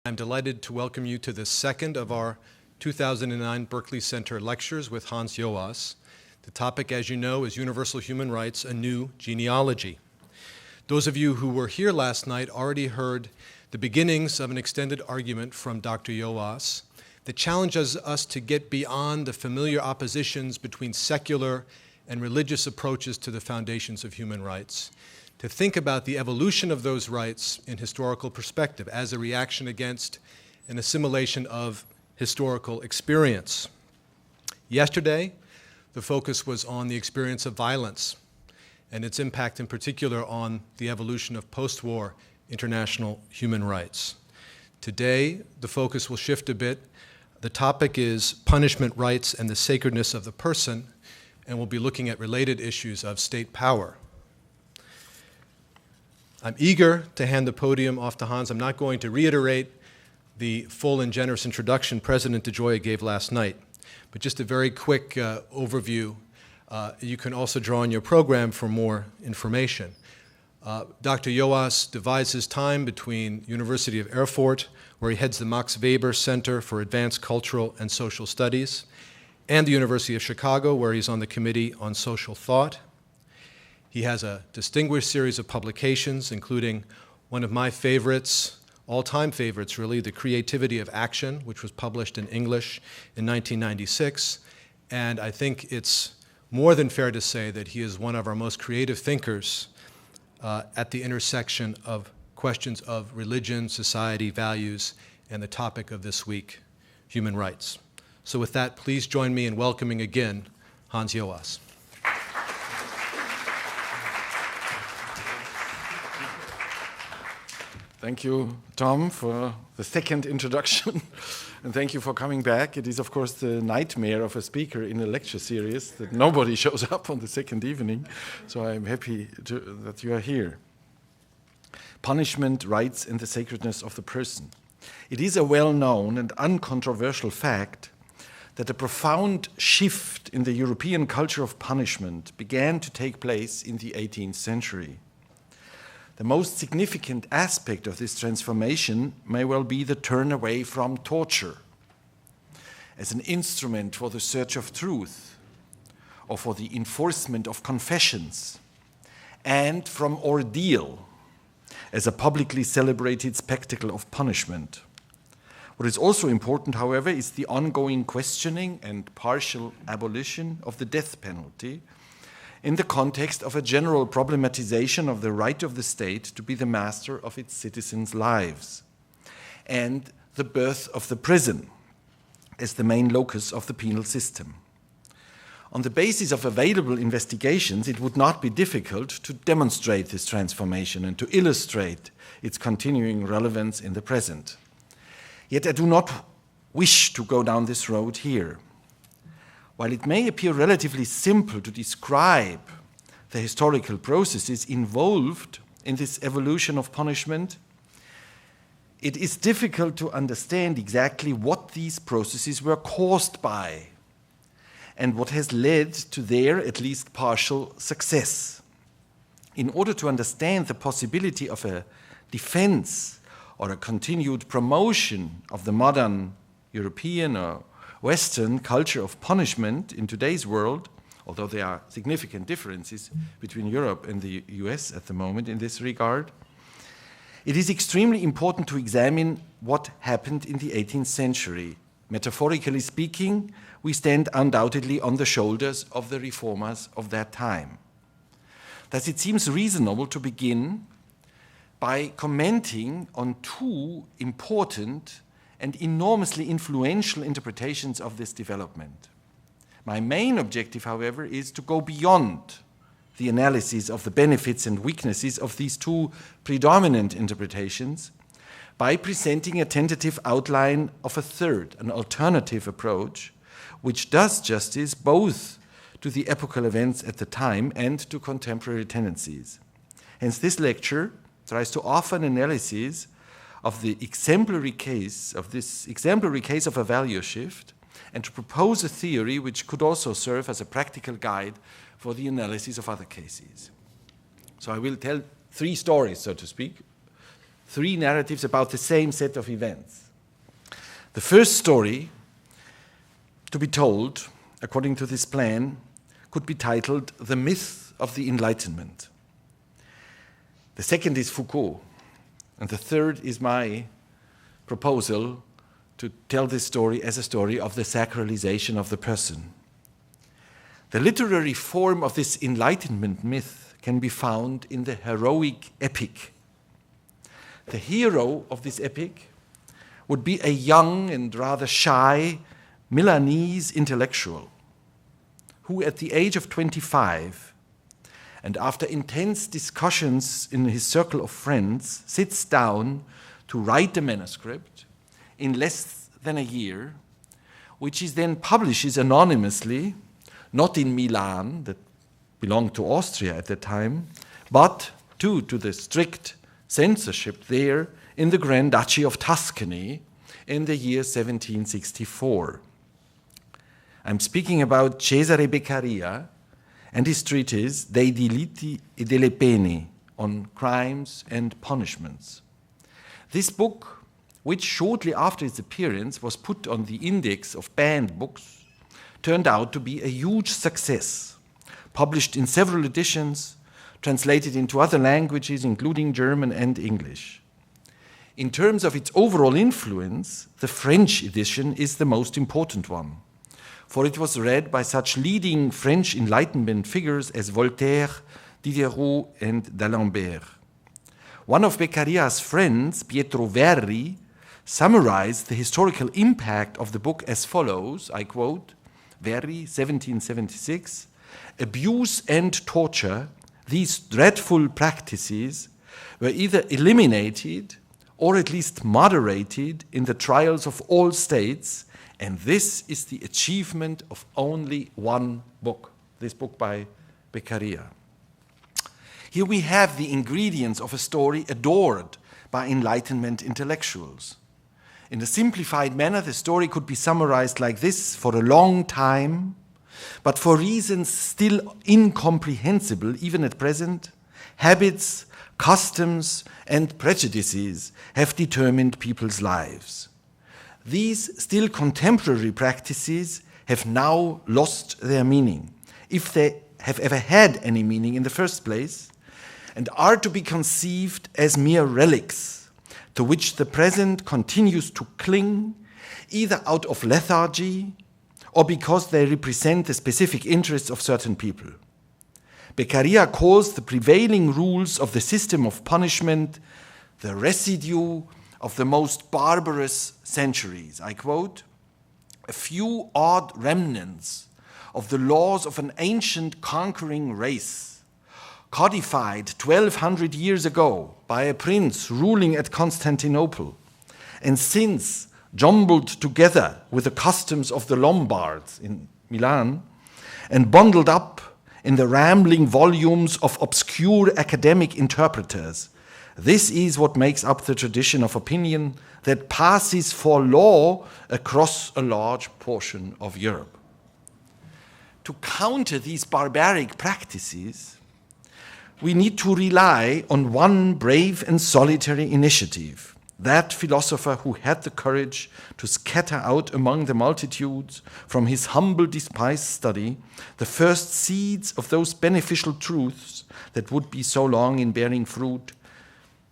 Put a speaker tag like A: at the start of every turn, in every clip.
A: I'm delighted to welcome you to the second of our 2009 Berkley Center lectures with Hans Joas. The topic, as you know, is Universal Human Rights, a New Genealogy. Those of you who were here last night already heard the beginnings of an extended argument from Dr. Joas that challenges us to get beyond the familiar oppositions between secular and religious approaches to the foundations of human rights, to think about the evolution of those rights in historical perspective as a reaction against an assimilation of historical experience. Yesterday, the focus was on the experience of violence and its impact in particular on the evolution of post-war international human rights. Today, the focus will shift a bit. The topic is punishment rights and the sacredness of the person, and we'll be looking at related issues of state power. I'm eager to hand the podium off to Hans. I'm not going to reiterate the full and generous introduction President DeGioia gave last night, but just a very quick overview. You can also draw on your program for more information. Dr. Joas divides his time between University of Erfurt, where he heads the Max Weber Center for Advanced Cultural and Social Studies, and the University of Chicago, where he's on the Committee on Social Thought. He has a distinguished series of publications, including one of my favorites, all-time favorites really, The Creativity of Action, which was published in English in 1996. And I think it's more than fair to say that he is one of our most creative thinkers at the intersection of questions of religion, society, values, and the topic of this week, human rights. So with that, please join me in welcoming again Hans Joas.
B: Thank you, Tom, for the second introduction, and thank you for coming back. It is, of course, the nightmare of a speaker in a lecture series that nobody shows up on the second evening, so I'm happy that you are here. Punishment, rights, and the sacredness of the person. It is a well-known and uncontroversial fact that a profound shift in the European culture of punishment began to take place in the 18th century. The most significant aspect of this transformation may well be the turn away from torture as an instrument for the search of truth or for the enforcement of confessions, and from ordeal as a publicly celebrated spectacle of punishment. What is also important, however, is the ongoing questioning and partial abolition of the death penalty in the context of a general problematization of the right of the state to be the master of its citizens' lives, and the birth of the prison as the main locus of the penal system. On the basis of available investigations, it would not be difficult to demonstrate this transformation and to illustrate its continuing relevance in the present. Yet I do not wish to go down this road here. While it may appear relatively simple to describe the historical processes involved in this evolution of punishment, it is difficult to understand exactly what these processes were caused by and what has led to their at least partial success. In order to understand the possibility of a defense or a continued promotion of the modern European or Western culture of punishment in today's world, although there are significant differences between Europe and the US at the moment in this regard, it is extremely important to examine what happened in the 18th century. Metaphorically speaking, we stand undoubtedly on the shoulders of the reformers of that time. Thus, it seems reasonable to begin by commenting on two important and enormously influential interpretations of this development. My main objective, however, is to go beyond the analysis of the benefits and weaknesses of these two predominant interpretations by presenting a tentative outline of a third, an alternative approach, which does justice both to the epochal events at the time and to contemporary tendencies. Hence, this lecture tries to offer an analysis of the exemplary case of a value shift, and to propose a theory which could also serve as a practical guide for the analysis of other cases. So I will tell three stories, so to speak, three narratives about the same set of events. The first story to be told, according to this plan, could be titled The Myth of the Enlightenment. The second is Foucault, and the third is my proposal to tell this story as a story of the sacralization of the person. The literary form of this Enlightenment myth can be found in the heroic epic. The hero of this epic would be a young and rather shy Milanese intellectual who at the age of 25, and after intense discussions in his circle of friends, sits down to write the manuscript in less than a year, which he then publishes anonymously, not in Milan, that belonged to Austria at that time, but due to the strict censorship there in the Grand Duchy of Tuscany in the year 1764. I'm speaking about Cesare Beccaria and his treatise Dei delitti e delle pene, on crimes and punishments. This book, which shortly after its appearance was put on the index of banned books, turned out to be a huge success, published in several editions, translated into other languages, including German and English. In terms of its overall influence, the French edition is the most important one, for it was read by such leading French Enlightenment figures as Voltaire, Diderot, and d'Alembert. One of Beccaria's friends, Pietro Verri, summarized the historical impact of the book as follows, I quote, Verri, 1776, "Abuse and torture, these dreadful practices, were either eliminated or at least moderated in the trials of all states, and this is the achievement of only one book," this book by Beccaria. Here we have the ingredients of a story adored by Enlightenment intellectuals. In a simplified manner, the story could be summarized like this: for a long time, but for reasons still incomprehensible even at present, habits, customs, and prejudices have determined people's lives. These still contemporary practices have now lost their meaning, if they have ever had any meaning in the first place, and are to be conceived as mere relics to which the present continues to cling, either out of lethargy or because they represent the specific interests of certain people. Beccaria calls the prevailing rules of the system of punishment the residue of the most barbarous centuries. I quote, "A few odd remnants of the laws of an ancient conquering race, codified 1200 years ago by a prince ruling at Constantinople, and since jumbled together with the customs of the Lombards in Milan, and bundled up in the rambling volumes of obscure academic interpreters. This is what makes up the tradition of opinion that passes for law across a large portion of Europe." To counter these barbaric practices, we need to rely on one brave and solitary initiative, that philosopher who had the courage to scatter out among the multitudes from his humble despised study the first seeds of those beneficial truths that would be so long in bearing fruit.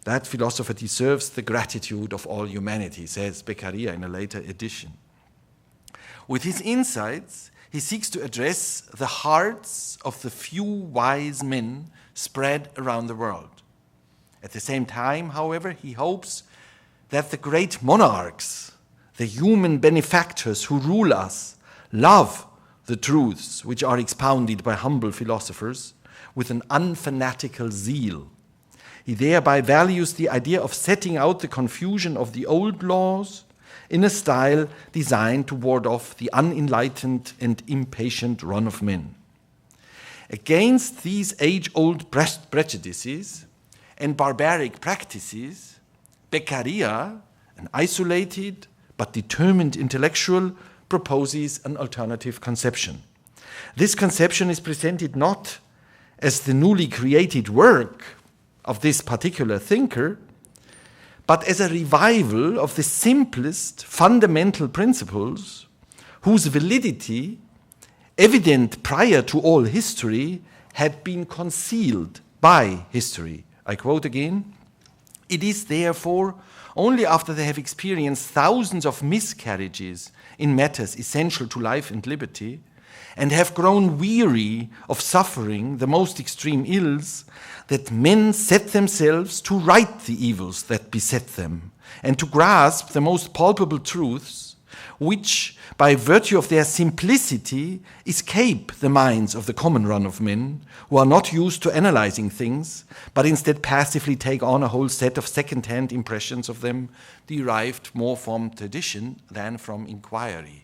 B: That philosopher deserves the gratitude of all humanity, says Beccaria in a later edition. With his insights, he seeks to address the hearts of the few wise men spread around the world. At the same time, however, he hopes that the great monarchs, the human benefactors who rule us, love the truths which are expounded by humble philosophers with an unfanatical zeal. He thereby values the idea of setting out the confusion of the old laws in a style designed to ward off the unenlightened and impatient run of men. Against these age-old prejudices and barbaric practices, Beccaria, an isolated but determined intellectual, proposes an alternative conception. This conception is presented not as the newly created work of this particular thinker, but as a revival of the simplest fundamental principles whose validity, evident prior to all history, had been concealed by history. I quote again, "It is therefore only after they have experienced thousands of miscarriages in matters essential to life and liberty, and have grown weary of suffering the most extreme ills, that men set themselves to right the evils that beset them, and to grasp the most palpable truths, which, by virtue of their simplicity, escape the minds of the common run of men, who are not used to analyzing things, but instead passively take on a whole set of second-hand impressions of them, derived more from tradition than from inquiry.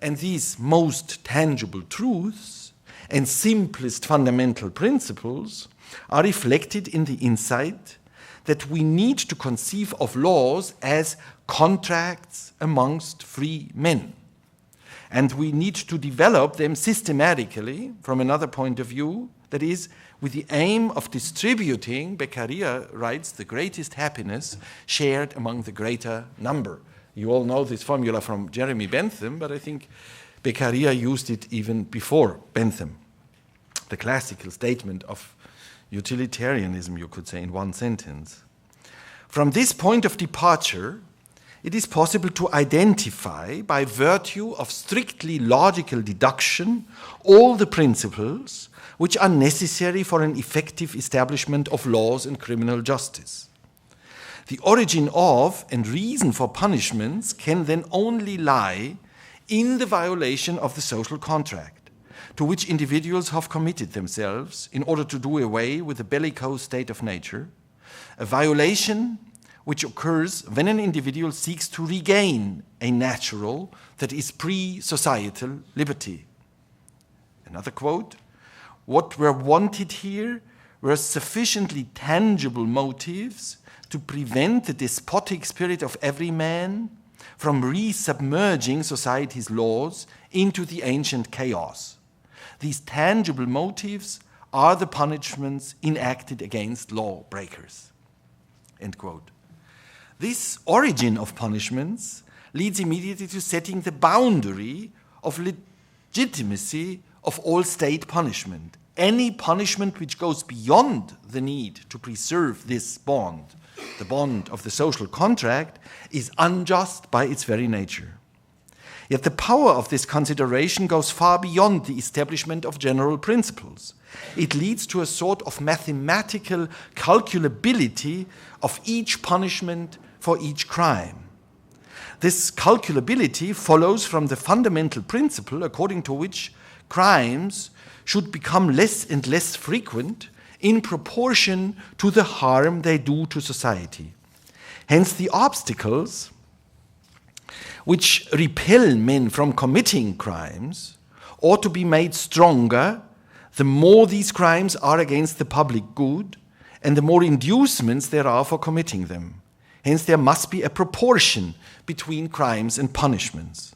B: And these most tangible truths and simplest fundamental principles are reflected in the insight that we need to conceive of laws as contracts amongst free men. And we need to develop them systematically from another point of view, that is, with the aim of distributing, Beccaria writes, the greatest happiness shared among the greater number. You all know this formula from Jeremy Bentham, but I think Beccaria used it even before Bentham. The classical statement of utilitarianism, you could say in one sentence. From this point of departure, it is possible to identify, by virtue of strictly logical deduction, all the principles which are necessary for an effective establishment of laws and criminal justice. The origin of and reason for punishments can then only lie in the violation of the social contract, to which individuals have committed themselves in order to do away with the bellicose state of nature, a violation which occurs when an individual seeks to regain a natural, that is, pre-societal liberty. Another quote, "What were wanted here were sufficiently tangible motives to prevent the despotic spirit of every man from resubmerging society's laws into the ancient chaos. These tangible motives are the punishments enacted against lawbreakers." End quote. This origin of punishments leads immediately to setting the boundary of legitimacy of all state punishment. Any punishment which goes beyond the need to preserve this bond, the bond of the social contract, is unjust by its very nature. Yet the power of this consideration goes far beyond the establishment of general principles. It leads to a sort of mathematical calculability of each punishment for each crime. This calculability follows from the fundamental principle according to which crimes should become less and less frequent in proportion to the harm they do to society. Hence, the obstacles which repel men from committing crimes ought to be made stronger the more these crimes are against the public good and the more inducements there are for committing them. Hence, there must be a proportion between crimes and punishments.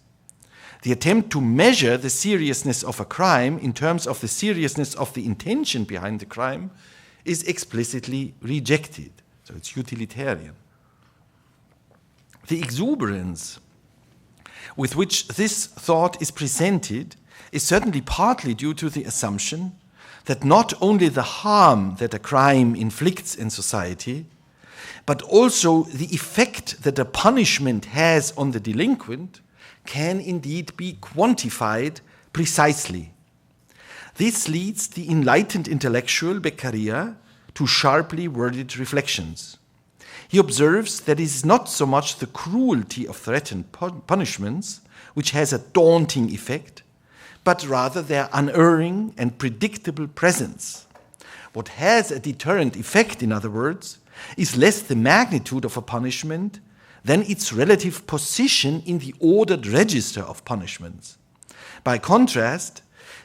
B: The attempt to measure the seriousness of a crime in terms of the seriousness of the intention behind the crime is explicitly rejected. So it's utilitarian. The exuberance with which this thought is presented is certainly partly due to the assumption that not only the harm that a crime inflicts in society, but also the effect that a punishment has on the delinquent can indeed be quantified precisely. This leads the enlightened intellectual Beccaria to sharply worded reflections. He observes that it is not so much the cruelty of threatened punishments which has a daunting effect, but rather their unerring and predictable presence. What has a deterrent effect, in other words, is less the magnitude of a punishment than its relative position in the ordered register of punishments. By contrast,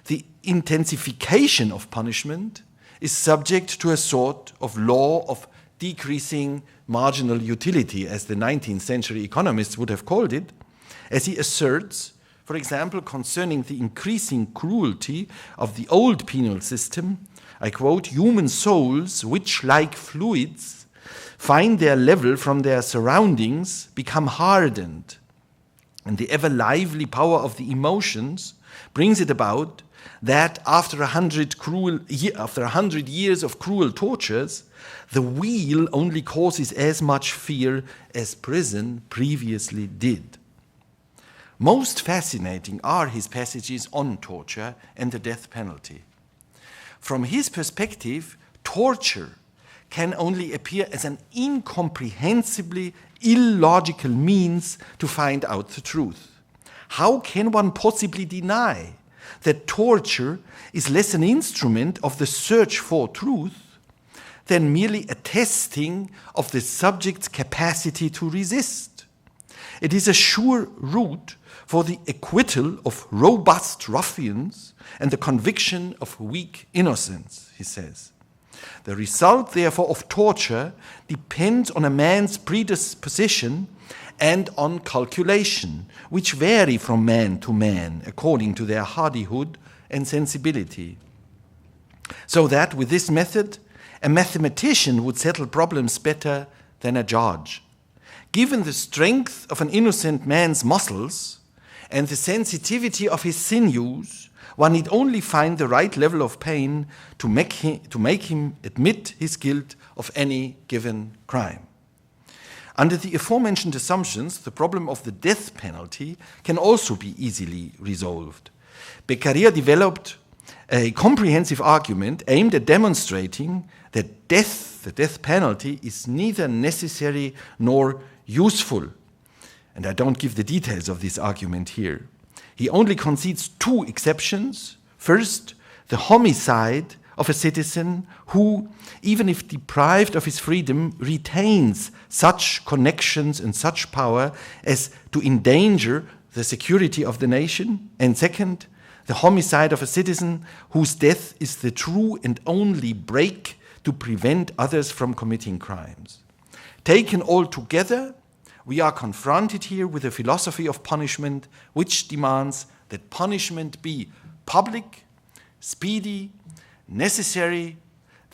B: the intensification of punishment is subject to a sort of law of decreasing marginal utility, as the 19th century economists would have called it, as he asserts, for example, concerning the increasing cruelty of the old penal system, I quote, "Human souls, which like fluids find their level from their surroundings, become hardened. And the ever lively power of the emotions brings it about that after 100 years of cruel tortures, the wheel only causes as much fear as prison previously did. Most fascinating are his passages on torture and the death penalty. From his perspective, torture can only appear as an incomprehensibly illogical means to find out the truth. How can one possibly deny that torture is less an instrument of the search for truth than merely a testing of the subject's capacity to resist? It is a sure route for the acquittal of robust ruffians and the conviction of weak innocents, he says. The result, therefore, of torture depends on a man's predisposition and on calculation, which vary from man to man according to their hardihood and sensibility. So that with this method, a mathematician would settle problems better than a judge. Given the strength of an innocent man's muscles and the sensitivity of his sinews, one need only find the right level of pain to make him admit his guilt of any given crime. Under the aforementioned assumptions, the problem of the death penalty can also be easily resolved. Beccaria developed a comprehensive argument aimed at demonstrating that the death penalty, is neither necessary nor useful. And I don't give the details of this argument here. He only concedes two exceptions. First, the homicide of a citizen who, even if deprived of his freedom, retains such connections and such power as to endanger the security of the nation. And second, the homicide of a citizen whose death is the true and only brake to prevent others from committing crimes. Taken all together, we are confronted here with a philosophy of punishment which demands that punishment be public, speedy, necessary,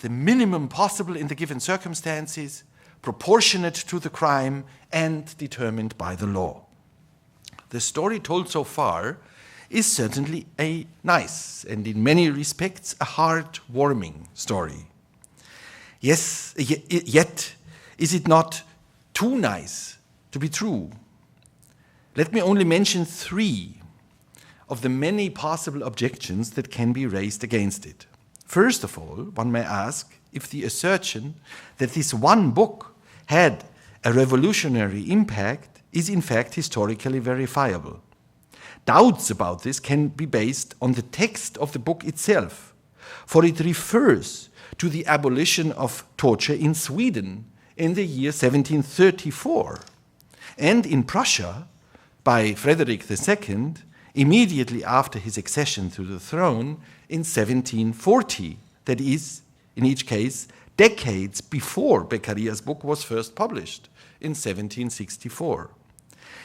B: the minimum possible in the given circumstances, proportionate to the crime, and determined by the law. The story told so far is certainly a nice and in many respects a heart-warming story. Yes, yet is it not too nice to be true? Let me only mention three of the many possible objections that can be raised against it. First of all, one may ask if the assertion that this one book had a revolutionary impact is in fact historically verifiable. Doubts about this can be based on the text of the book itself, for it refers to the abolition of torture in Sweden in the year 1734, and in Prussia by Frederick II immediately after his accession to the throne in 1740, that is, in each case, decades before Beccaria's book was first published in 1764.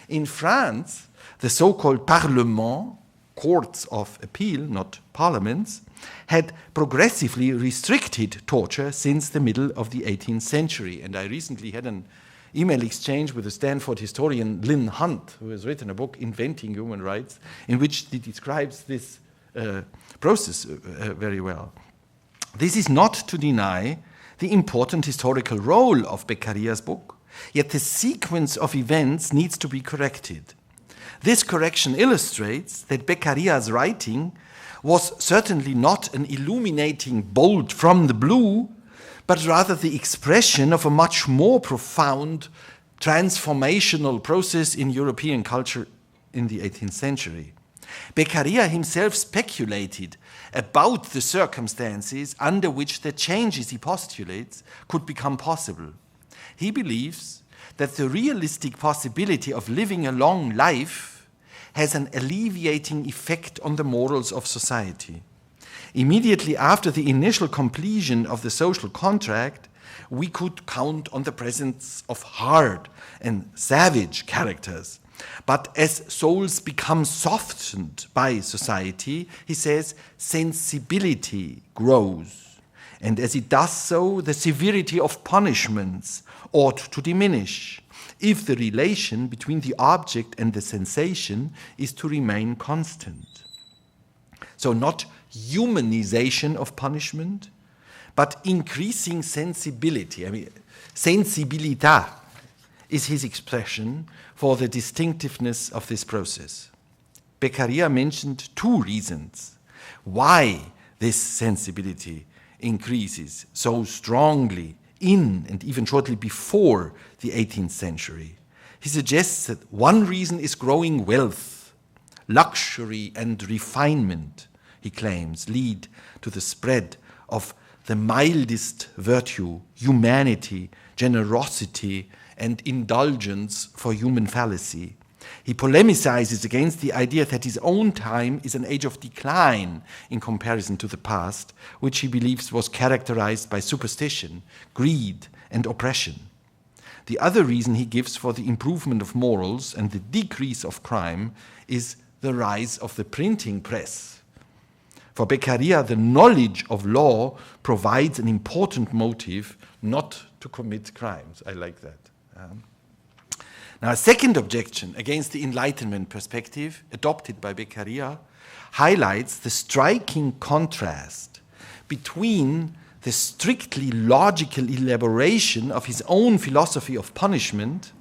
B: In France, the so-called Parlement, courts of appeal, not parliaments, had progressively restricted torture since the middle of the 18th century. And I recently had an email exchange with the Stanford historian Lynn Hunt, who has written a book, Inventing Human Rights, in which he describes this process very well. This is not to deny the important historical role of Beccaria's book, yet the sequence of events needs to be corrected. This correction illustrates that Beccaria's writing was certainly not an illuminating bolt from the blue, but rather the expression of a much more profound transformational process in European culture in the 18th century. Beccaria himself speculated about the circumstances under which the changes he postulates could become possible. He believes that the realistic possibility of living a long life has an alleviating effect on the morals of society. Immediately after the initial completion of the social contract, we could count on the presence of hard and savage characters. But as souls become softened by society, he says, sensibility grows. And as it does so, the severity of punishments ought to diminish if the relation between the object and the sensation is to remain constant. So not humanization of punishment, but increasing sensibility. I mean, sensibilità is his expression for the distinctiveness of this process. Beccaria mentioned two reasons why this sensibility increases so strongly in and even shortly before the 18th century. He suggests that one reason is growing wealth. Luxury and refinement, he claims, lead to the spread of the mildest virtue, humanity, generosity, and indulgence for human fallacy. He polemicizes against the idea that his own time is an age of decline in comparison to the past, which he believes was characterized by superstition, greed, and oppression. The other reason he gives for the improvement of morals and the decrease of crime is the rise of the printing press. For Beccaria, the knowledge of law provides an important motive not to commit crimes. I like that. Now, a second objection against the Enlightenment perspective adopted by Beccaria highlights the striking contrast between the strictly logical elaboration of his own philosophy of punishment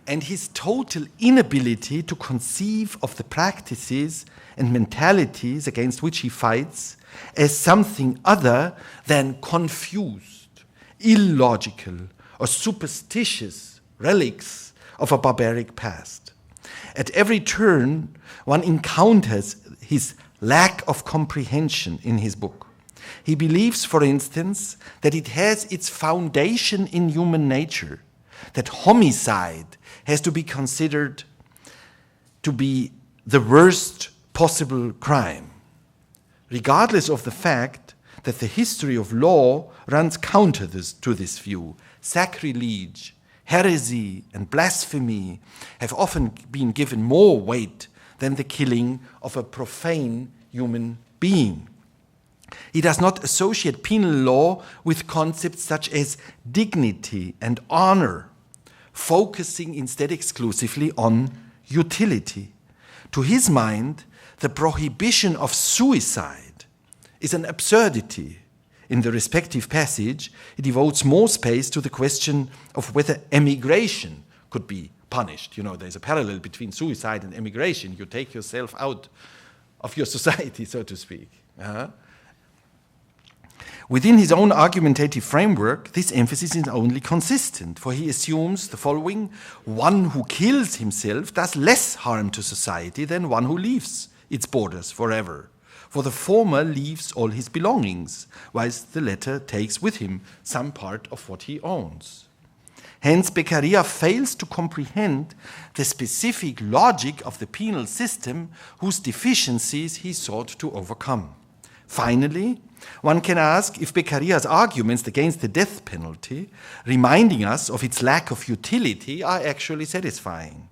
B: and his total inability to conceive of the practices and mentalities against which he fights as something other than confused, illogical, or superstitious relics of a barbaric past. At every turn, one encounters his lack of comprehension in his book. He believes, for instance, that it has its foundation in human nature, that homicide has to be considered to be the worst possible crime, regardless of the fact that the history of law runs counter to this view. Sacrilege, heresy, and blasphemy have often been given more weight than the killing of a profane human being. He does not associate penal law with concepts such as dignity and honor, focusing instead exclusively on utility. To his mind, the prohibition of suicide is an absurdity. In the respective passage, he devotes more space to the question of whether emigration could be punished. You know, there's a parallel between suicide and emigration. You take yourself out of your society, so to speak. Within his own argumentative framework, this emphasis is only consistent, for he assumes the following: one who kills himself does less harm to society than one who leaves its borders forever. For the former leaves all his belongings, whilst the latter takes with him some part of what he owns. Hence, Beccaria fails to comprehend the specific logic of the penal system whose deficiencies he sought to overcome. Finally, one can ask if Beccaria's arguments against the death penalty, reminding us of its lack of utility, are actually satisfying.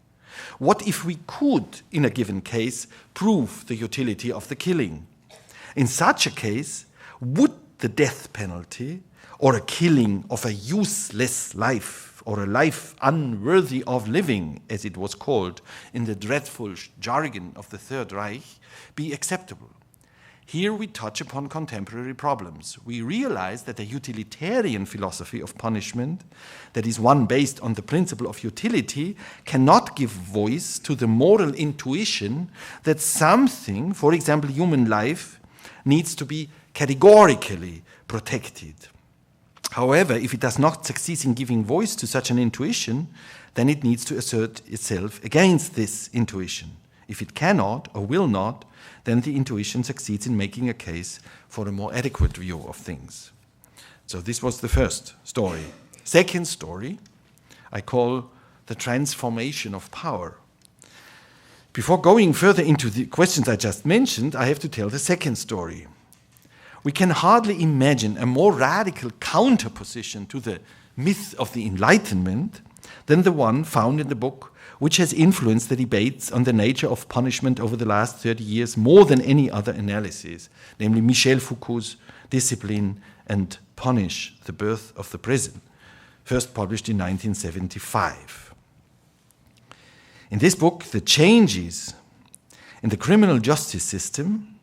B: What if we could, in a given case, prove the utility of the killing? In such a case, would the death penalty, or a killing of a useless life, or a life unworthy of living, as it was called in the dreadful jargon of the Third Reich, be acceptable? Here we touch upon contemporary problems. We realize that a utilitarian philosophy of punishment, that is one based on the principle of utility, cannot give voice to the moral intuition that something, for example, human life, needs to be categorically protected. However, if it does not succeed in giving voice to such an intuition, then it needs to assert itself against this intuition. If it cannot or will not, then the intuition succeeds in making a case for a more adequate view of things. So this was the first story. Second story, I call the transformation of power. Before going further into the questions I just mentioned, I have to tell the second story. We can hardly imagine a more radical counterposition to the myth of the Enlightenment than the one found in the book which has influenced the debates on the nature of punishment over the last 30 years more than any other analysis, namely Michel Foucault's Discipline and Punish, The Birth of the Prison, first published in 1975. In this book, the changes in the criminal justice system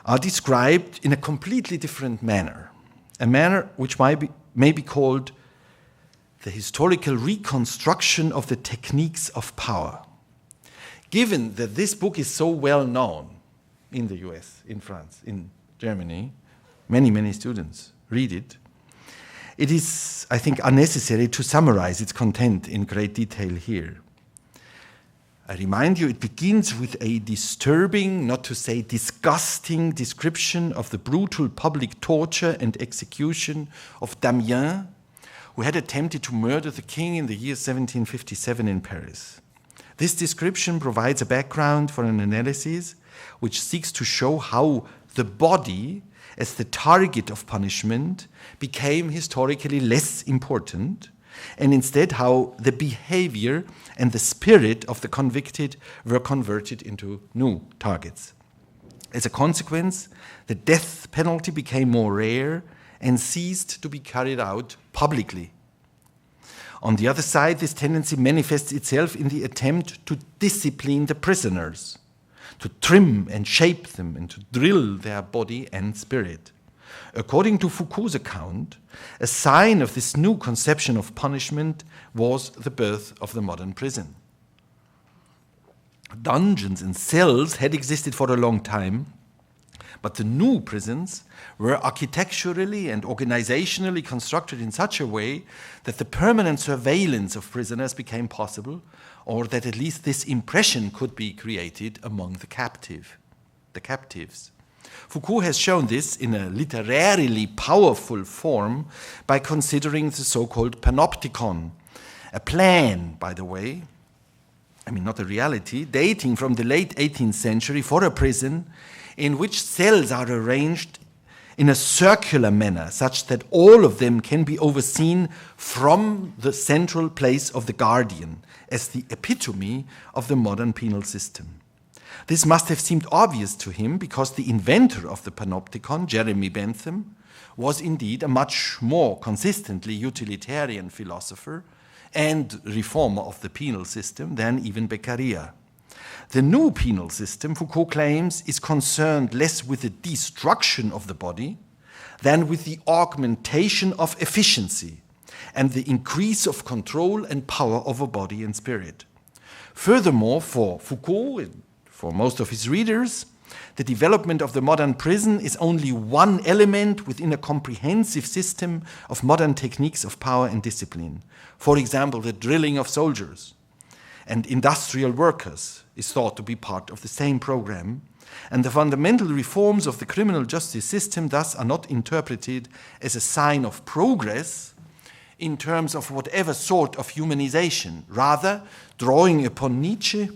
B: are described in a completely different manner, a manner which may be called the historical reconstruction of the techniques of power. Given that this book is so well known in the US, in France, in Germany, many students read it, it is, I think, unnecessary to summarize its content in great detail here. I remind you, it begins with a disturbing, not to say disgusting, description of the brutal public torture and execution of Damien, who had attempted to murder the king in the year 1757 in Paris. This description provides a background for an analysis which seeks to show how the body, as the target of punishment, became historically less important, and instead how the behavior and the spirit of the convicted were converted into new targets. As a consequence, the death penalty became more rare and ceased to be carried out publicly. On the other side, this tendency manifests itself in the attempt to discipline the prisoners, to trim and shape them, and to drill their body and spirit. According to Foucault's account, a sign of this new conception of punishment was the birth of the modern prison. Dungeons and cells had existed for a long time, but the new prisons were architecturally and organizationally constructed in such a way that the permanent surveillance of prisoners became possible, or that at least this impression could be created among the captives. Foucault has shown this in a literarily powerful form by considering the so-called panopticon, a plan, by the way, not a reality, dating from the late 18th century for a prison in which cells are arranged in a circular manner such that all of them can be overseen from the central place of the guardian as the epitome of the modern penal system. This must have seemed obvious to him because the inventor of the panopticon, Jeremy Bentham, was indeed a much more consistently utilitarian philosopher and reformer of the penal system than even Beccaria. The new penal system, Foucault claims, is concerned less with the destruction of the body than with the augmentation of efficiency and the increase of control and power over body and spirit. Furthermore, for Foucault and for most of his readers, the development of the modern prison is only one element within a comprehensive system of modern techniques of power and discipline. For example, the drilling of soldiers and industrial workers is thought to be part of the same program, and the fundamental reforms of the criminal justice system thus are not interpreted as a sign of progress in terms of whatever sort of humanization. Rather, drawing upon Nietzsche,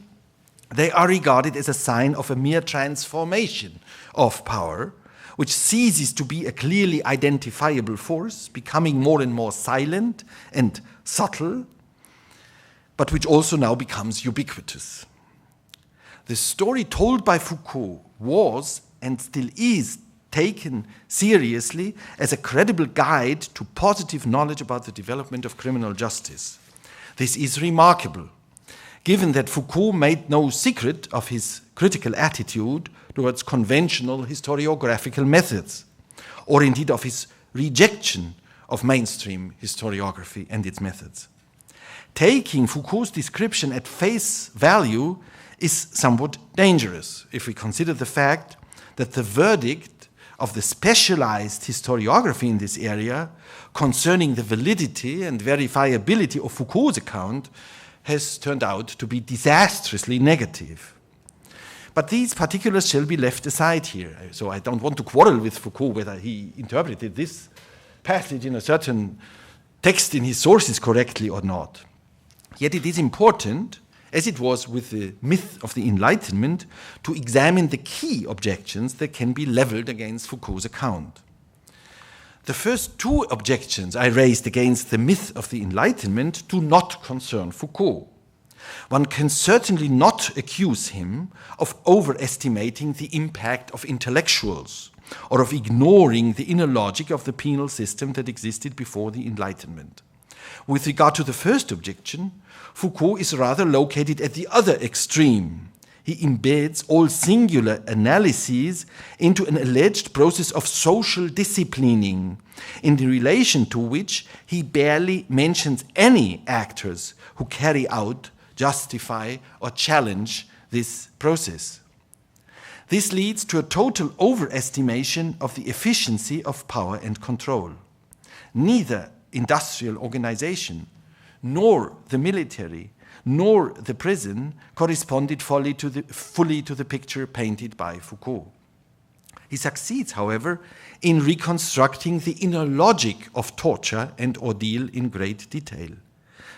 B: they are regarded as a sign of a mere transformation of power, which ceases to be a clearly identifiable force, becoming more and more silent and subtle, but which also now becomes ubiquitous. The story told by Foucault was and still is taken seriously as a credible guide to positive knowledge about the development of criminal justice. This is remarkable, given that Foucault made no secret of his critical attitude towards conventional historiographical methods, or indeed of his rejection of mainstream historiography and its methods. Taking Foucault's description at face value is somewhat dangerous if we consider the fact that the verdict of the specialized historiography in this area concerning the validity and verifiability of Foucault's account has turned out to be disastrously negative. But these particulars shall be left aside here. So I don't want to quarrel with Foucault whether he interpreted this passage in a certain text in his sources correctly or not. Yet it is important, as it was with the myth of the Enlightenment, to examine the key objections that can be leveled against Foucault's account. The first two objections I raised against the myth of the Enlightenment do not concern Foucault. One can certainly not accuse him of overestimating the impact of intellectuals or of ignoring the inner logic of the penal system that existed before the Enlightenment. With regard to the first objection, Foucault is rather located at the other extreme. He embeds all singular analyses into an alleged process of social disciplining, in the relation to which he barely mentions any actors who carry out, justify, or challenge this process. This leads to a total overestimation of the efficiency of power and control. Neither industrial organization, nor the military, nor the prison corresponded fully to the picture painted by Foucault. He succeeds, however, in reconstructing the inner logic of torture and ordeal in great detail.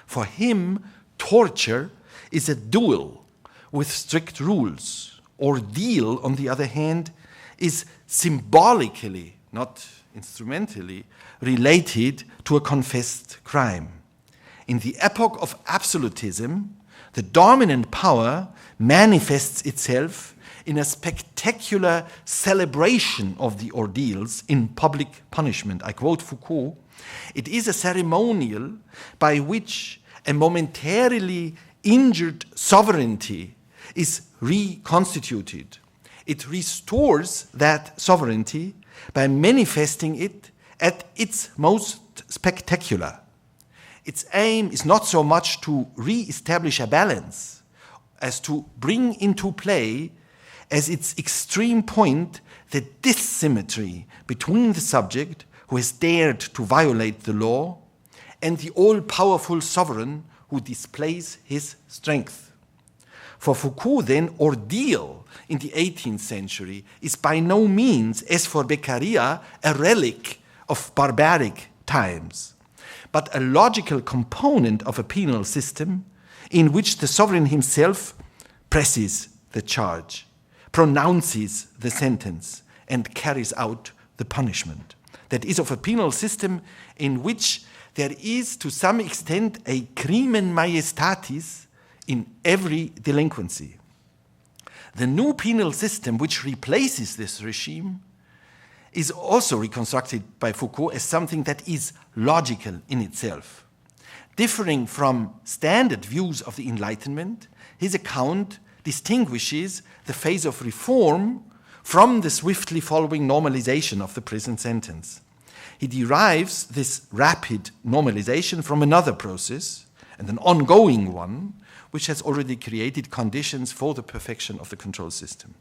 B: For him, torture is a duel with strict rules. Ordeal, on the other hand, is symbolically, not instrumentally, related to a confessed crime. In the epoch of absolutism, the dominant power manifests itself in a spectacular celebration of the ordeals in public punishment. I quote Foucault, "It is a ceremonial by which a momentarily injured sovereignty is reconstituted. It restores that sovereignty by manifesting it at its most spectacular. Its aim is not so much to re-establish a balance as to bring into play as its extreme point the dissymmetry between the subject who has dared to violate the law and the all-powerful sovereign who displays his strength." For Foucault, then, ordeal in the 18th century is by no means, as for Beccaria, a relic of barbaric times, but a logical component of a penal system in which the sovereign himself presses the charge, pronounces the sentence, and carries out the punishment. That is, of a penal system in which there is to some extent a crimen majestatis in every delinquency. The new penal system which replaces this regime is also reconstructed by Foucault as something that is logical in itself. Differing from standard views of the Enlightenment, his account distinguishes the phase of reform from the swiftly following normalization of the prison sentence. He derives this rapid normalization from another process, and an ongoing one, which has already created conditions for the perfection of the control system.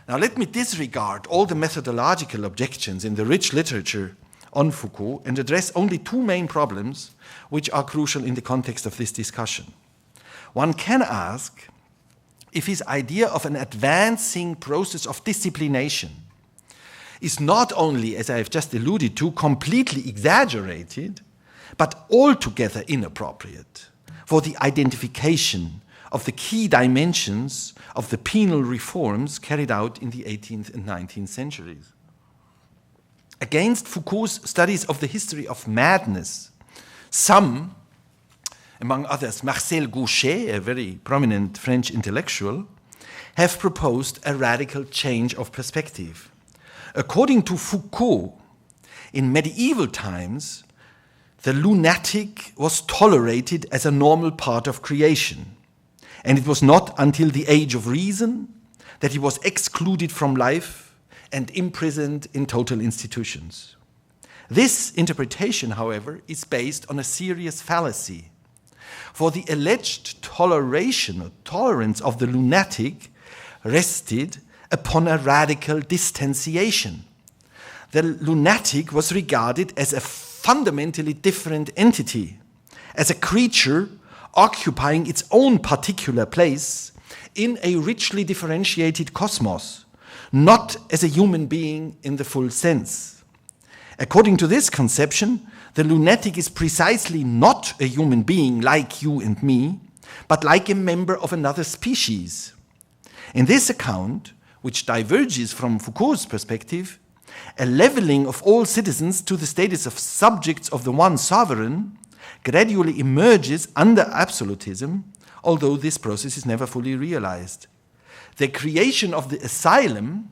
B: Now let me disregard all the methodological objections in the rich literature on Foucault and address only two main problems which are crucial in the context of this discussion. One can ask if his idea of an advancing process of disciplination is not only, as I have just alluded to, completely exaggerated, but altogether inappropriate for the identification of the key dimensions of the penal reforms carried out in the 18th and 19th centuries. Against Foucault's studies of the history of madness, some, among others Marcel Gauchet, a very prominent French intellectual, have proposed a radical change of perspective. According to Foucault, in medieval times, the lunatic was tolerated as a normal part of creation, and it was not until the age of reason that he was excluded from life and imprisoned in total institutions. This interpretation, however, is based on a serious fallacy, for the alleged toleration or tolerance of the lunatic rested upon a radical distanciation. The lunatic was regarded as a fundamentally different entity, as a creature occupying its own particular place in a richly differentiated cosmos, not as a human being in the full sense. According to this conception, the lunatic is precisely not a human being like you and me, but like a member of another species. In this account, which diverges from Foucault's perspective, a leveling of all citizens to the status of subjects of the one sovereign gradually emerges under absolutism, although this process is never fully realized. The creation of the asylum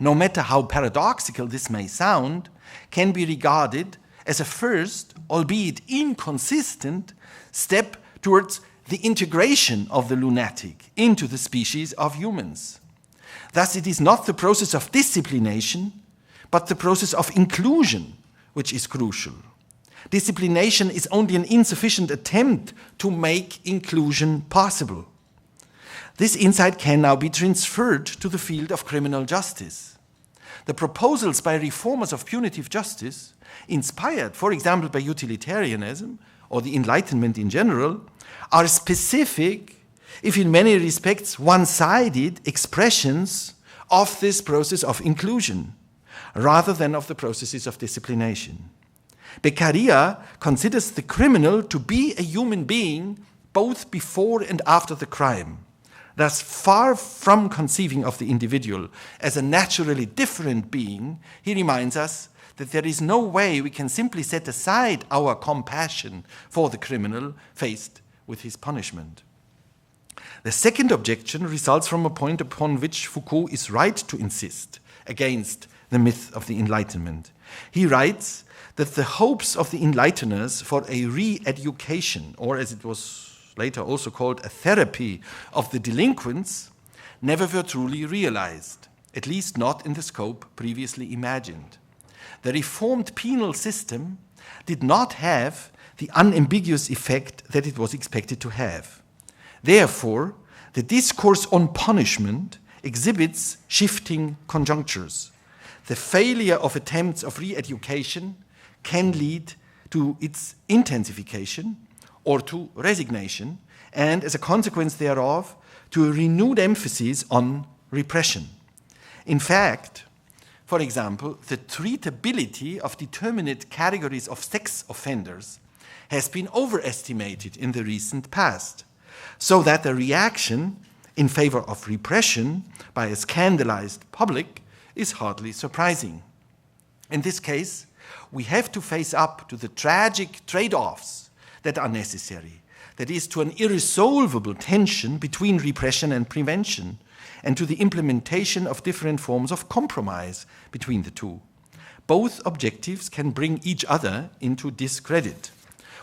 B: no matter how paradoxical this may sound, can be regarded as a first, albeit inconsistent, step towards the integration of the lunatic into the species of humans. Thus, it is not the process of disciplination, but the process of inclusion which is crucial. Disciplination is only an insufficient attempt to make inclusion possible. This insight can now be transferred to the field of criminal justice. The proposals by reformers of punitive justice, inspired, for example, by utilitarianism or the Enlightenment in general, are specific, if in many respects one-sided, expressions of this process of inclusion, rather than of the processes of disciplination. Beccaria considers the criminal to be a human being both before and after the crime. Thus, far from conceiving of the individual as a naturally different being, he reminds us that there is no way we can simply set aside our compassion for the criminal faced with his punishment. The second objection results from a point upon which Foucault is right to insist against the myth of the Enlightenment. He writes that the hopes of the Enlighteners for a re-education, or as it was later also called a therapy of the delinquents, never were truly realized, at least not in the scope previously imagined. The reformed penal system did not have the unambiguous effect that it was expected to have. Therefore, the discourse on punishment exhibits shifting conjunctures. The failure of attempts of re-education can lead to its intensification or to resignation, and as a consequence thereof, to a renewed emphasis on repression. In fact, for example, the treatability of determinate categories of sex offenders has been overestimated in the recent past, so that the reaction in favor of repression by a scandalized public is hardly surprising. In this case, we have to face up to the tragic trade-offs that are necessary, that is, to an irresolvable tension between repression and prevention, and to the implementation of different forms of compromise between the two. Both objectives can bring each other into discredit.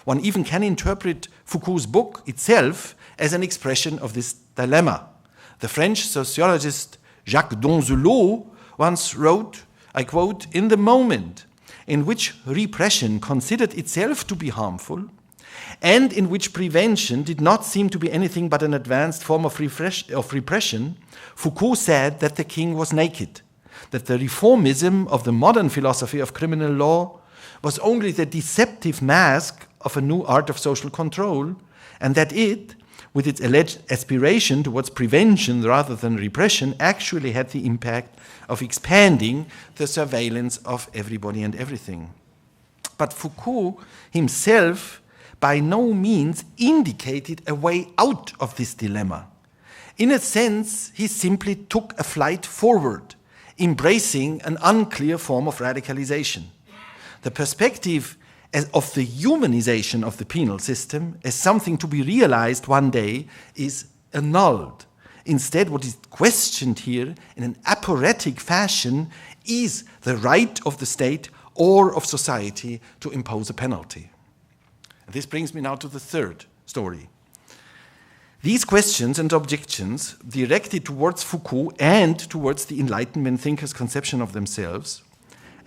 B: One even can interpret Foucault's book itself as an expression of this dilemma. The French sociologist Jacques Donzelot once wrote, I quote, "In the moment in which repression considered itself to be harmful, and in which prevention did not seem to be anything but an advanced form of repression, Foucault said that the king was naked, that the reformism of the modern philosophy of criminal law was only the deceptive mask of a new art of social control, and that it, with its alleged aspiration towards prevention rather than repression, actually had the impact of expanding the surveillance of everybody and everything." But Foucault himself by no means indicated a way out of this dilemma. In a sense, he simply took a flight forward, embracing an unclear form of radicalization. The perspective of the humanization of the penal system as something to be realized one day is annulled. Instead, what is questioned here in an aporetic fashion is the right of the state or of society to impose a penalty. This brings me now to the third story. These questions and objections directed towards Foucault and towards the Enlightenment thinkers' conception of themselves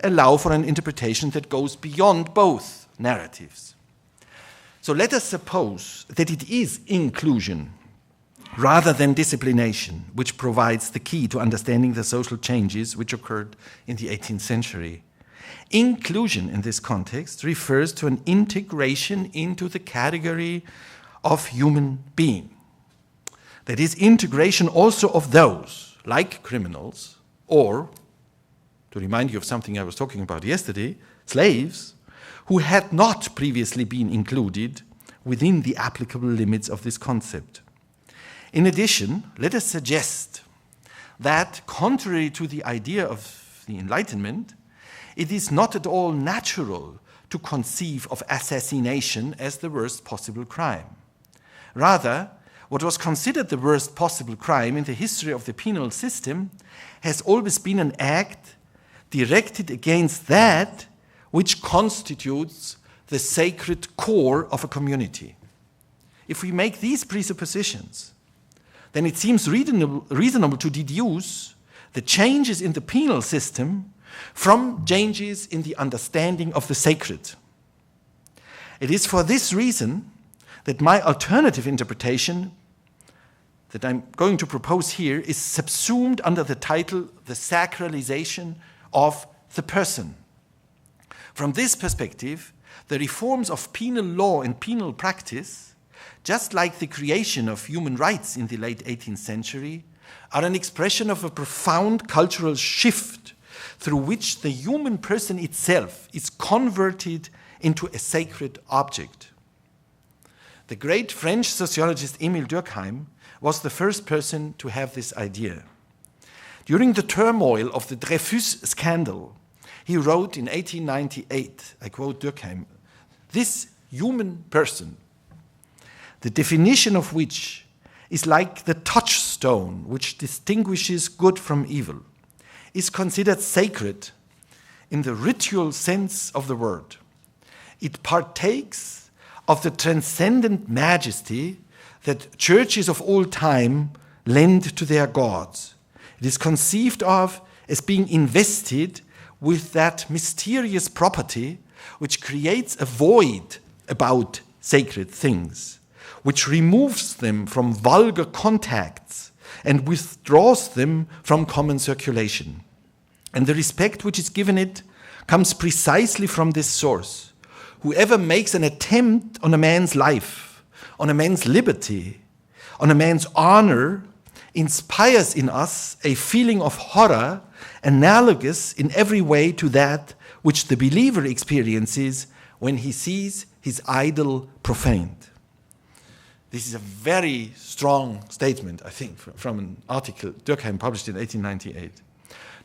B: allow for an interpretation that goes beyond both narratives. So let us suppose that it is inclusion rather than disciplination which provides the key to understanding the social changes which occurred in the 18th century. Inclusion in this context refers to an integration into the category of human being. That is, integration also of those, like criminals, or, to remind you of something I was talking about yesterday, slaves, who had not previously been included within the applicable limits of this concept. In addition, let us suggest that, contrary to the idea of the Enlightenment, it is not at all natural to conceive of assassination as the worst possible crime. Rather, what was considered the worst possible crime in the history of the penal system has always been an act directed against that which constitutes the sacred core of a community. If we make these presuppositions, then it seems reasonable to deduce the changes in the penal system from changes in the understanding of the sacred. It is for this reason that my alternative interpretation that I'm going to propose here is subsumed under the title The Sacralization of the Person. From this perspective, the reforms of penal law and penal practice, just like the creation of human rights in the late 18th century, are an expression of a profound cultural shift through which the human person itself is converted into a sacred object. The great French sociologist Emile Durkheim was the first person to have this idea. During the turmoil of the Dreyfus scandal, he wrote in 1898, I quote Durkheim, "This human person, the definition of which is like the touchstone which distinguishes good from evil, is considered sacred in the ritual sense of the word. It partakes of the transcendent majesty that churches of all time lend to their gods. It is conceived of as being invested with that mysterious property which creates a void about sacred things, which removes them from vulgar contacts and withdraws them from common circulation. And the respect which is given it comes precisely from this source. Whoever makes an attempt on a man's life, on a man's liberty, on a man's honor, inspires in us a feeling of horror analogous in every way to that which the believer experiences when he sees his idol profaned." This is a very strong statement, I think, from an article Durkheim published in 1898.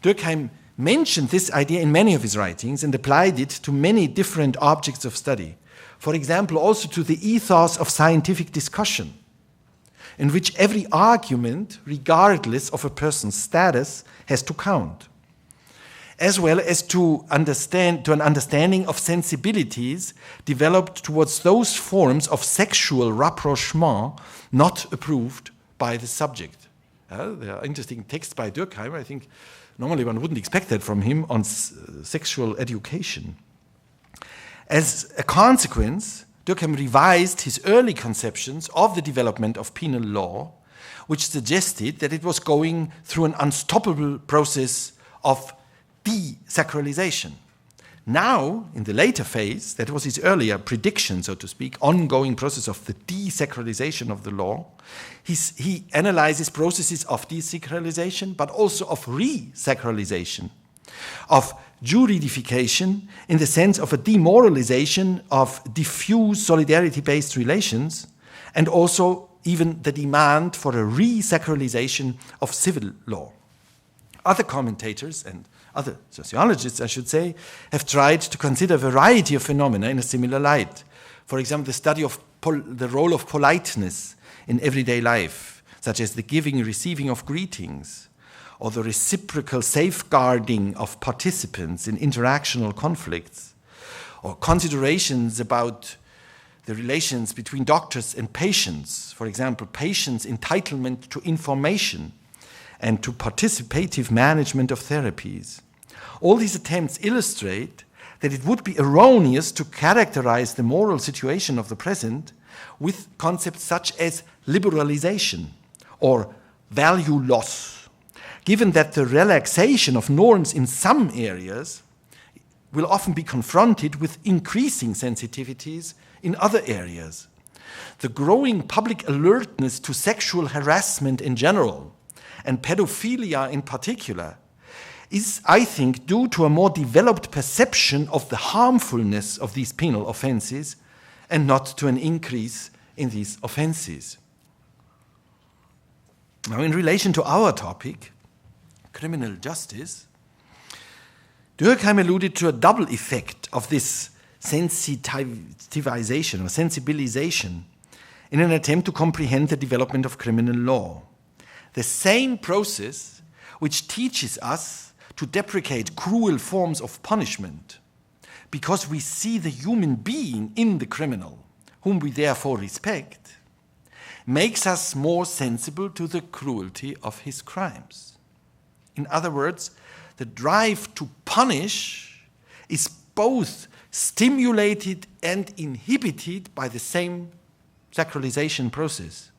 B: Durkheim mentioned this idea in many of his writings and applied it to many different objects of study. For example, also to the ethos of scientific discussion, in which every argument, regardless of a person's status, has to count, as well as to an understanding of sensibilities developed towards those forms of sexual rapprochement not approved by the subject. There are interesting texts by Durkheim. I think normally one wouldn't expect that from him on sexual education. As a consequence, Durkheim revised his early conceptions of the development of penal law, which suggested that it was going through an unstoppable process of de-sacralization. Now, in the later phase, that was his earlier prediction, so to speak, ongoing process of the de-sacralization of the law, he analyzes processes of de-sacralization, but also of re-sacralization, of juridification in the sense of a demoralization of diffuse solidarity-based relations, and also even the demand for a re-sacralization of civil law. Other commentators and other sociologists, I should say, have tried to consider a variety of phenomena in a similar light. For example, the study of the role of politeness in everyday life, such as the giving and receiving of greetings, or the reciprocal safeguarding of participants in interactional conflicts, or considerations about the relations between doctors and patients, for example, patients' entitlement to information and to participative management of therapies. All these attempts illustrate that it would be erroneous to characterize the moral situation of the present with concepts such as liberalization or value loss, given that the relaxation of norms in some areas will often be confronted with increasing sensitivities in other areas. The growing public alertness to sexual harassment in general and pedophilia in particular is, I think, due to a more developed perception of the harmfulness of these penal offenses and not to an increase in these offenses. Now, in relation to our topic, criminal justice, Durkheim alluded to a double effect of this sensitivization or sensibilization in an attempt to comprehend the development of criminal law. The same process which teaches us to deprecate cruel forms of punishment because we see the human being in the criminal, whom we therefore respect, makes us more sensible to the cruelty of his crimes. In other words, the drive to punish is both stimulated and inhibited by the same sacralization process.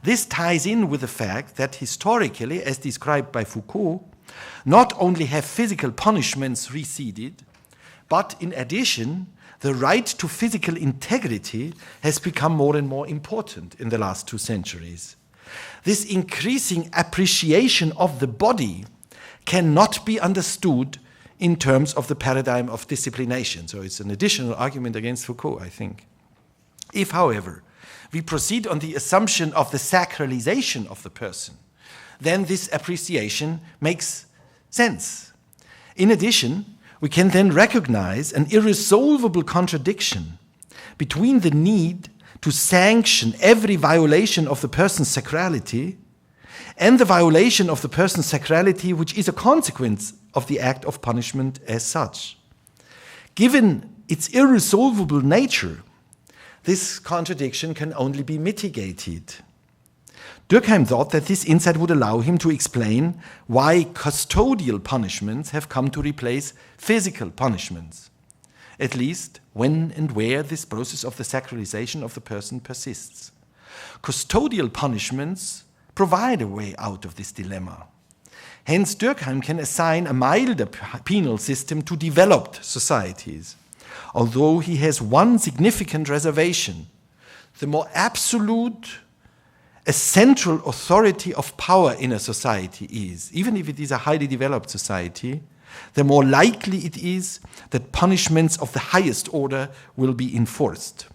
B: This ties in with the fact that historically, as described by Foucault, not only have physical punishments receded, but in addition, the right to physical integrity has become more and more important in the last 2 centuries. This increasing appreciation of the body cannot be understood in terms of the paradigm of disciplination. So it's an additional argument against Foucault, I think. If, however, we proceed on the assumption of the sacralization of the person, then this appreciation makes sense. In addition, we can then recognize an irresolvable contradiction between the need to sanction every violation of the person's sacrality and the violation of the person's sacrality which is a consequence of the act of punishment as such. Given its irresolvable nature, this contradiction can only be mitigated. Durkheim thought that this insight would allow him to explain why custodial punishments have come to replace physical punishments, at least when and where this process of the sacralization of the person persists. Custodial punishments provide a way out of this dilemma. Hence, Durkheim can assign a milder penal system to developed societies, although he has one significant reservation. The more absolute a central authority of power in a society is, even if it is a highly developed society, the more likely it is that punishments of the highest order will be enforced.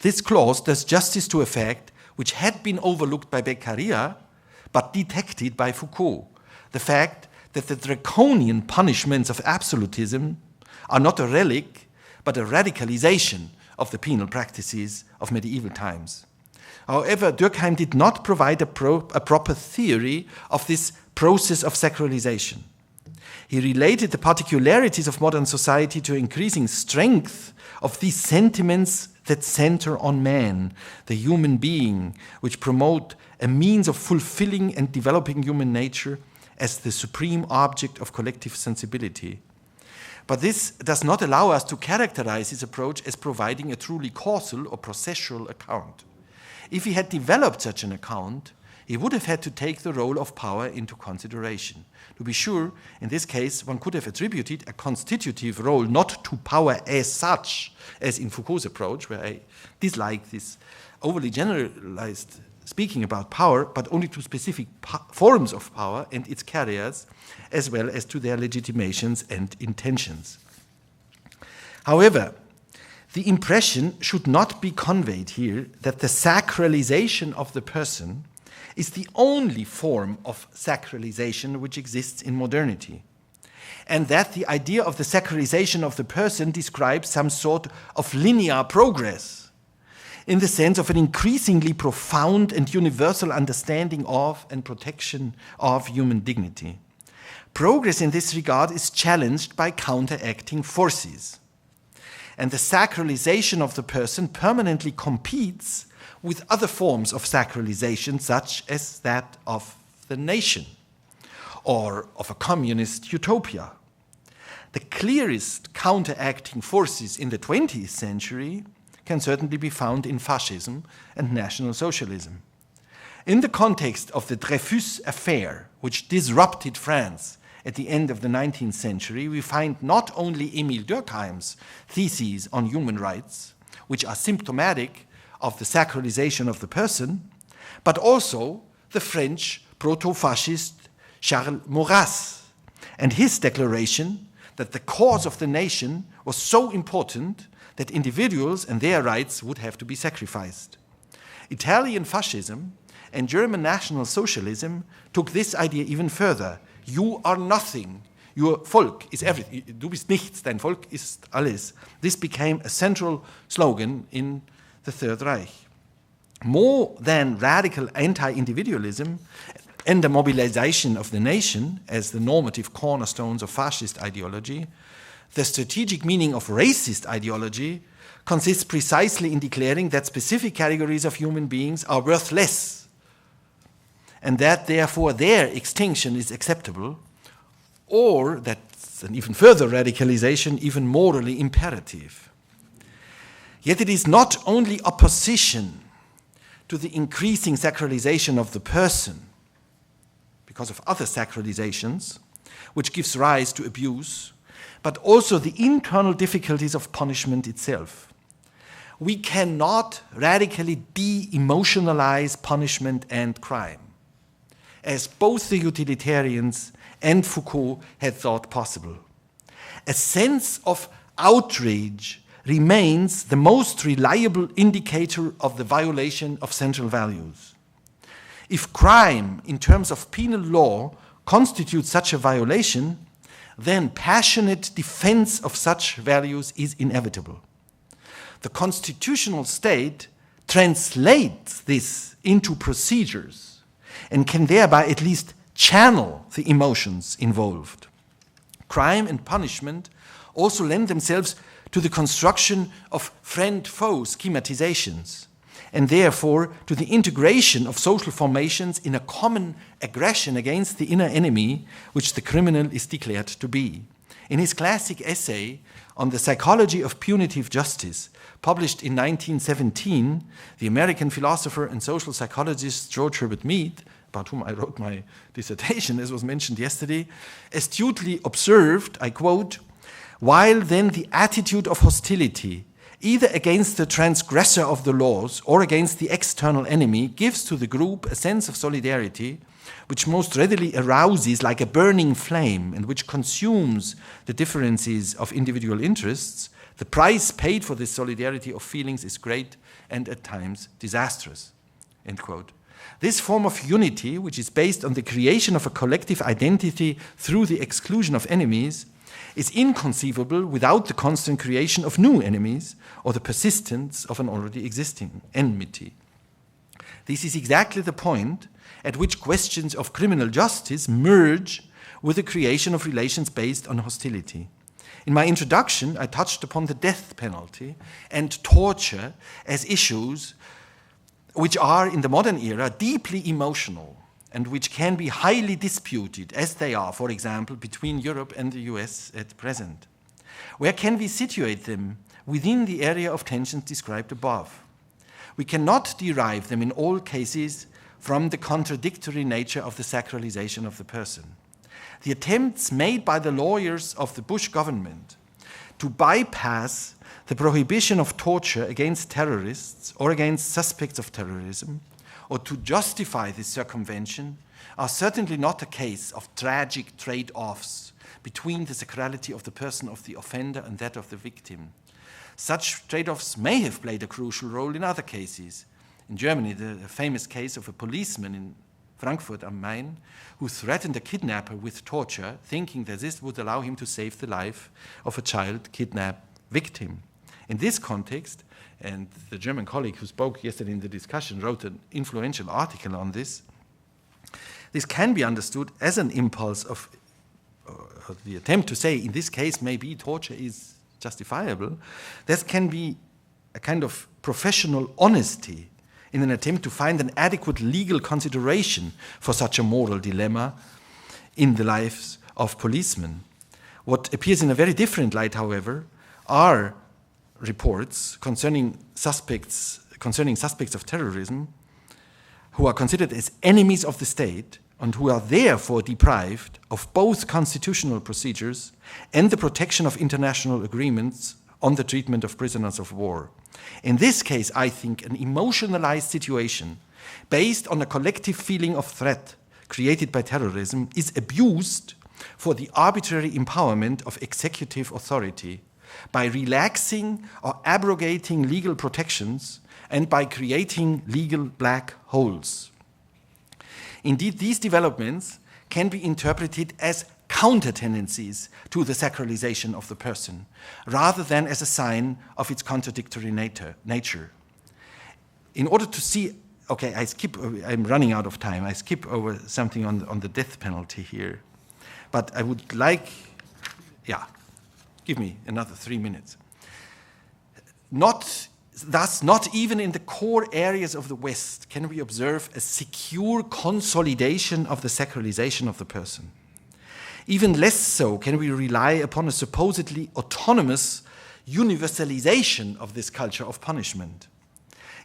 B: This clause does justice to a fact which had been overlooked by Beccaria, but detected by Foucault, the fact that the draconian punishments of absolutism are not a relic, but a radicalization of the penal practices of medieval times. However, Durkheim did not provide a proper theory of this process of sacralization. He related the particularities of modern society to increasing strength of these sentiments that center on man, the human being, which promote a means of fulfilling and developing human nature as the supreme object of collective sensibility. But this does not allow us to characterize his approach as providing a truly causal or processual account. If he had developed such an account, he would have had to take the role of power into consideration. To be sure, in this case, one could have attributed a constitutive role not to power as such, as in Foucault's approach, where I dislike this overly generalized speaking about power, but only to specific forms of power and its carriers, as well as to their legitimations and intentions. However, the impression should not be conveyed here that the sacralization of the person is the only form of sacralization which exists in modernity, and that the idea of the sacralization of the person describes some sort of linear progress, in the sense of an increasingly profound and universal understanding of and protection of human dignity. Progress in this regard is challenged by counteracting forces, and the sacralization of the person permanently competes with other forms of sacralization, such as that of the nation or of a communist utopia. The clearest counteracting forces in the 20th century can certainly be found in fascism and National Socialism. In the context of the Dreyfus affair, which disrupted France at the end of the 19th century, we find not only Emile Durkheim's theses on human rights, which are symptomatic of the sacralization of the person, but also the French proto-fascist Charles Maurras and his declaration that the cause of the nation was so important that individuals and their rights would have to be sacrificed. Italian fascism and German National Socialism took this idea even further. You are nothing. Your Volk is everything. Du bist nichts. Dein Volk ist alles. This became a central slogan in the Third Reich. more than radical anti-individualism and the mobilization of the nation as the normative cornerstones of fascist ideology, the strategic meaning of racist ideology consists precisely in declaring that specific categories of human beings are worth less, and that therefore their extinction is acceptable, or that's an even further radicalization, even morally imperative. Yet it is not only opposition to the increasing sacralization of the person because of other sacralizations, which gives rise to abuse, but also the internal difficulties of punishment itself. We cannot radically de-emotionalize punishment and crime, as both the utilitarians and Foucault had thought possible. A sense of outrage remains the most reliable indicator of the violation of central values. If crime, in terms of penal law, constitutes such a violation, then passionate defense of such values is inevitable. The constitutional state translates this into procedures and can thereby at least channel the emotions involved. Crime and punishment also lend themselves to the construction of friend-foe schematizations, and therefore to the integration of social formations in a common aggression against the inner enemy which the criminal is declared to be. In his classic essay on the psychology of punitive justice, published in 1917, the American philosopher and social psychologist George Herbert Mead, about whom I wrote my dissertation, as was mentioned yesterday, astutely observed, I quote, "While then the attitude of hostility, either against the transgressor of the laws or against the external enemy, gives to the group a sense of solidarity which most readily arouses like a burning flame and which consumes the differences of individual interests, the price paid for this solidarity of feelings is great and at times disastrous." End quote. This form of unity, which is based on the creation of a collective identity through the exclusion of enemies, is inconceivable without the constant creation of new enemies or the persistence of an already existing enmity. This is exactly the point at which questions of criminal justice merge with the creation of relations based on hostility. In my introduction, I touched upon the death penalty and torture as issues which are, in the modern era, deeply emotional and which can be highly disputed, as they are, for example, between Europe and the US at present. Where can we situate them within the area of tensions described above? We cannot derive them in all cases from the contradictory nature of the sacralization of the person. The attempts made by the lawyers of the Bush government to bypass the prohibition of torture against terrorists or against suspects of terrorism, or to justify this circumvention, are certainly not a case of tragic trade-offs between the sacrality of the person of the offender and that of the victim. Such trade-offs may have played a crucial role in other cases. In Germany, the famous case of a policeman in Frankfurt am Main who threatened a kidnapper with torture, thinking that this would allow him to save the life of a child kidnapped victim. In this context, and the German colleague who spoke yesterday in the discussion wrote an influential article on this, this can be understood as an impulse of the attempt to say, in this case, maybe torture is justifiable. This can be a kind of professional honesty in an attempt to find an adequate legal consideration for such a moral dilemma in the lives of policemen. What appears in a very different light, however, are reports concerning suspects of terrorism who are considered as enemies of the state and who are therefore deprived of both constitutional procedures and the protection of international agreements on the treatment of prisoners of war. In this case, I think an emotionalized situation based on a collective feeling of threat created by terrorism is abused for the arbitrary empowerment of executive authority by relaxing or abrogating legal protections and by creating legal black holes. Indeed, these developments can be interpreted as counter-tendencies to the sacralization of the person, rather than as a sign of its contradictory nature. in order to see, okay, I'm running out of time. I skip over something on the death penalty here. But I would like, give me another 3 minutes. Thus, not even in the core areas of the West can we observe a secure consolidation of the sacralization of the person. Even less so can we rely upon a supposedly autonomous universalization of this culture of punishment.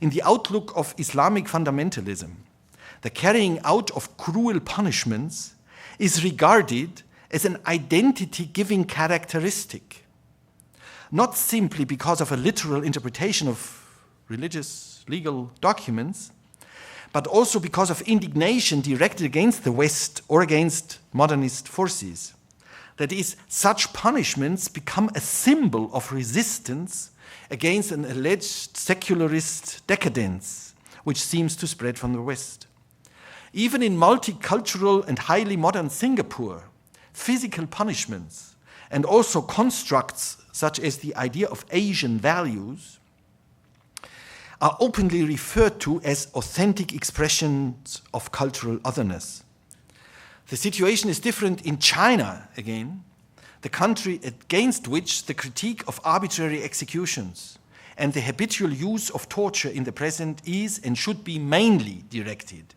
B: In the outlook of Islamic fundamentalism, the carrying out of cruel punishments is regarded as an identity-giving characteristic, not simply because of a literal interpretation of religious legal documents, but also because of indignation directed against the West or against modernist forces. That is, such punishments become a symbol of resistance against an alleged secularist decadence, which seems to spread from the West. Even in multicultural and highly modern Singapore, physical punishments and also constructs such as the idea of Asian values are openly referred to as authentic expressions of cultural otherness. The situation is different in China, again, the country against which the critique of arbitrary executions and the habitual use of torture in the present is and should be mainly directed.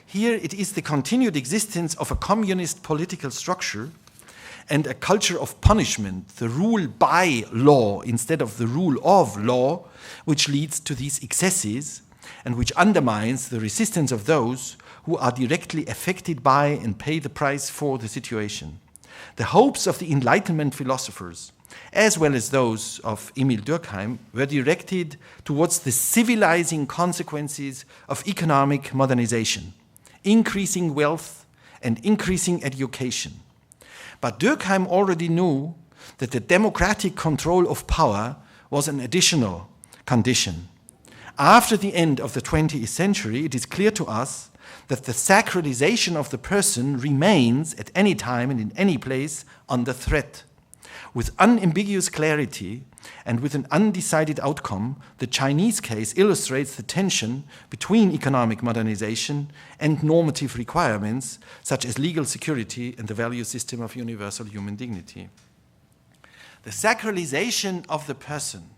B: Here it is the continued existence of a communist political structure and a culture of punishment, the rule by law instead of the rule of law, which leads to these excesses and which undermines the resistance of those who are directly affected by and pay the price for the situation. The hopes of the Enlightenment philosophers, as well as those of Emile Durkheim, were directed towards the civilizing consequences of economic modernization, increasing wealth and increasing education. But Durkheim already knew that the democratic control of power was an additional condition. After the end of the 20th century, it is clear to us that the sacralization of the person remains at any time and in any place under threat. With unambiguous clarity and with an undecided outcome, the Chinese case illustrates the tension between economic modernization and normative requirements such as legal security and the value system of universal human dignity. The sacralization of the person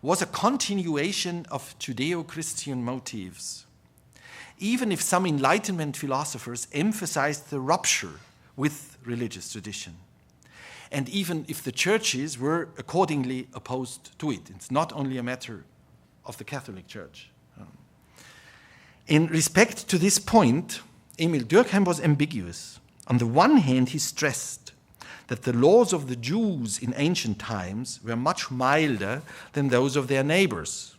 B: was a continuation of Judeo-Christian motifs, even if some Enlightenment philosophers emphasized the rupture with religious tradition, and even if the churches were accordingly opposed to it. It's not only a matter of the Catholic Church. In respect to this point, Emile Durkheim was ambiguous. On the one hand, he stressed that the laws of the Jews in ancient times were much milder than those of their neighbors,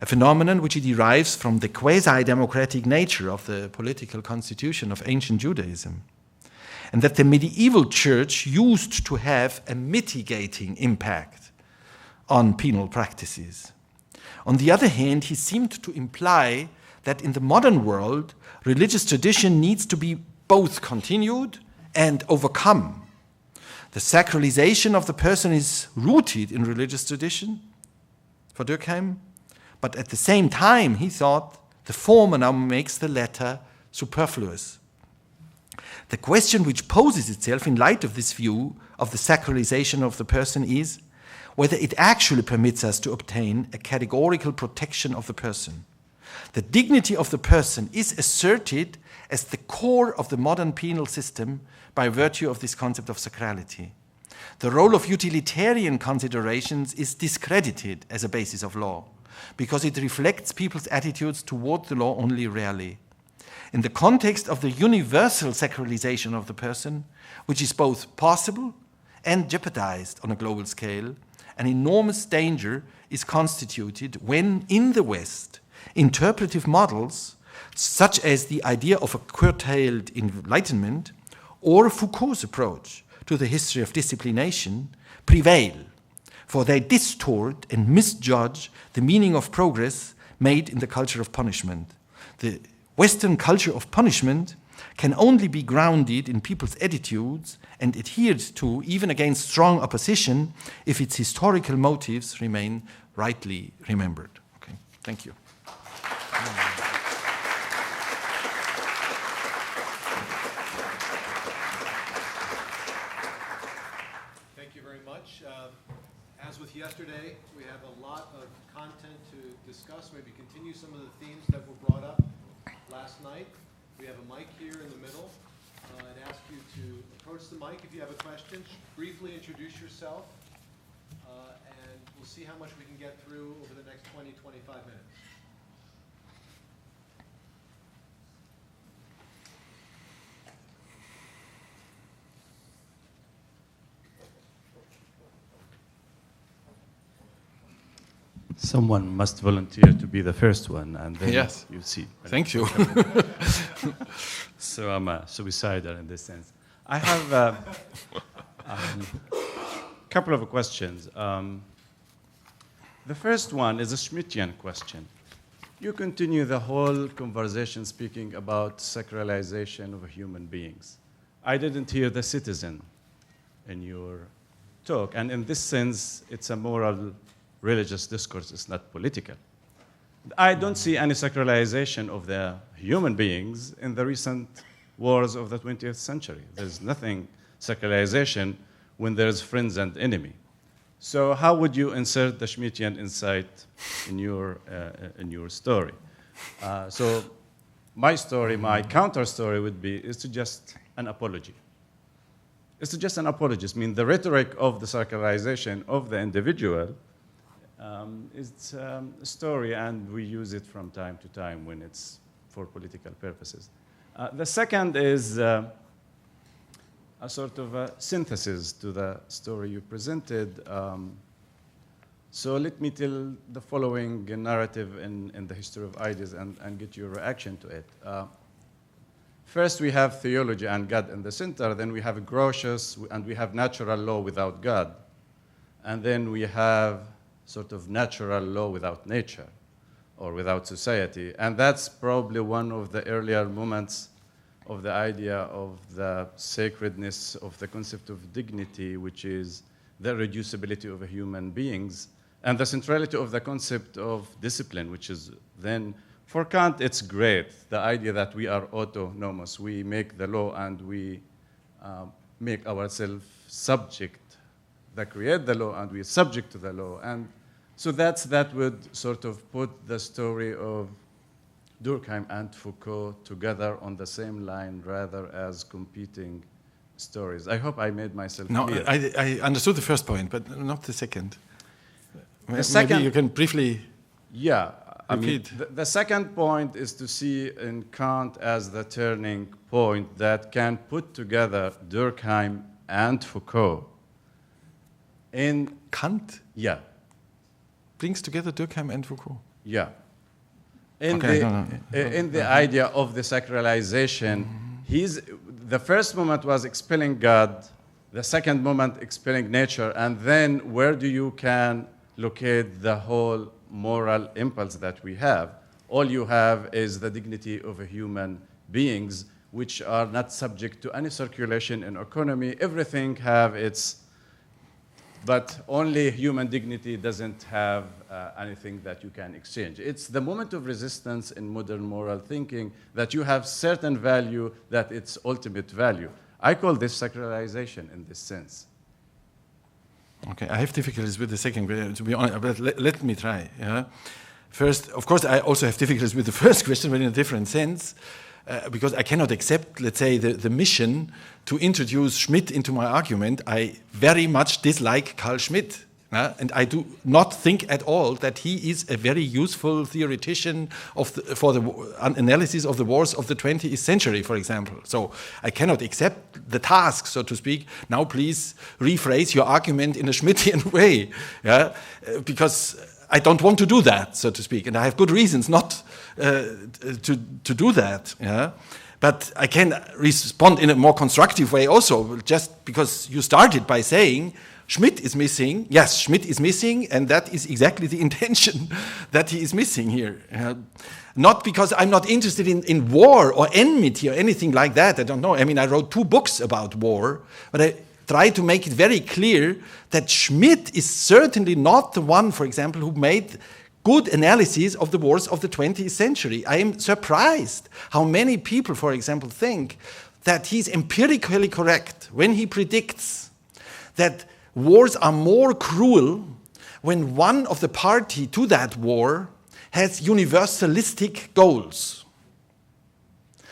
B: a phenomenon which he derives from the quasi-democratic nature of the political constitution of ancient Judaism, and that the medieval church used to have a mitigating impact on penal practices. On the other hand, he seemed to imply that in the modern world, religious tradition needs to be both continued and overcome. The sacralization of the person is rooted in religious tradition for Durkheim, but at the same time, he thought the former now makes the latter superfluous. The question which poses itself in light of this view of the sacralization of the person is whether it actually permits us to obtain a categorical protection of the person. The dignity of the person is asserted as the core of the modern penal system by virtue of this concept of sacrality. The role of utilitarian considerations is discredited as a basis of law, because it reflects people's attitudes toward the law only rarely. In the context of the universal sacralization of the person, which is both possible and jeopardized on a global scale, an enormous danger is constituted when, in the West, interpretive models, such as the idea of a curtailed Enlightenment or Foucault's approach to the history of disciplination, prevail, for they distort and misjudge the meaning of progress made in the culture of punishment. The Western culture of punishment can only be grounded in people's attitudes and adhered to even against strong opposition if its historical motives remain rightly remembered. Okay. Thank you.
A: Thank you very much. As with yesterday, we have a lot of content to discuss, maybe continue some of the themes that were brought up last night. We have a mic here in the middle. I'd ask you to approach the mic if you have a question. Briefly introduce yourself, and we'll see how much we can get through over the next 20, 25 minutes.
C: Someone must volunteer to be the first one, and then
B: Yes.
C: you see.
B: Thank you.
C: So I'm suicidal in this sense. I have a couple of questions. The first one is a Schmittian question. You continue the whole conversation speaking about sacralization of human beings. I didn't hear the citizen in your talk, and in this sense, it's a moral religious discourse, it's not political. I don't see any sacralization of the human beings in the recent wars of the 20th century. There's nothing sacralization when there's friends and enemy. So how would you insert the Schmittian insight in your story? So my story, my counter story would be, is to just an apology. It's to just an apology. I mean, the rhetoric of the sacralization of the individual it's a story, and we use it from time to time when it's for political purposes. The second is a sort of a synthesis to the story you presented. So let me tell the following narrative in the history of ideas and get your reaction to it. First, we have theology and God in the center. Then we have Grotius, and we have natural law without God. And then we have sort of natural law without nature or without society. And that's probably one of the earlier moments of the idea of the sacredness of the concept of dignity, which is the reducibility of human beings, and the centrality of the concept of discipline, which is then, for Kant, it's great, the idea that we are autonomous. We make the law and we make ourselves subject. They create the law and we are subject to the law. And so that would sort of put the story of Durkheim and Foucault together on the same line rather as competing stories. I hope I made myself clear.
B: I understood the first point, but not the second.
C: The second,
B: maybe you can briefly
C: repeat. The second point is to see in Kant as the turning point that can put together Durkheim and Foucault. In
B: Kant?
C: Yeah.
B: Brings together Durkheim and Foucault?
C: Yeah. In the idea of the sacralization, the first moment was expelling God, the second moment expelling nature, and then where do you can locate the whole moral impulse that we have? All you have is the dignity of human beings, which are not subject to any circulation in economy. Everything have its, but only human dignity doesn't have anything that you can exchange. It's the moment of resistance in modern moral thinking that you have certain value that it's ultimate value. I call this sacralization in this sense.
B: Okay, I have difficulties with the second, to be honest, but let me try. Yeah? First, of course, I also have difficulties with the first question, but in a different sense, because I cannot accept, let's say, the mission to introduce Schmitt into my argument. I very much dislike Carl Schmitt, and I do not think at all that he is a very useful theoretician for the analysis of the wars of the 20th century, for example. So I cannot accept the task, so to speak. Now please rephrase your argument in a Schmittian way, because I don't want to do that, so to speak, and I have good reasons not to do that. Yeah? But I can respond in a more constructive way also, just because you started by saying Schmitt is missing. Yes, Schmitt is missing, and that is exactly the intention that he is missing here. Not because I'm not interested in war or enmity or anything like that. I don't know. I mean, I wrote 2 books about war, but I try to make it very clear that Schmitt is certainly not the one, for example, who made good analysis of the wars of the 20th century. I am surprised how many people, for example, think that he's empirically correct when he predicts that wars are more cruel when one of the party to that war has universalistic goals.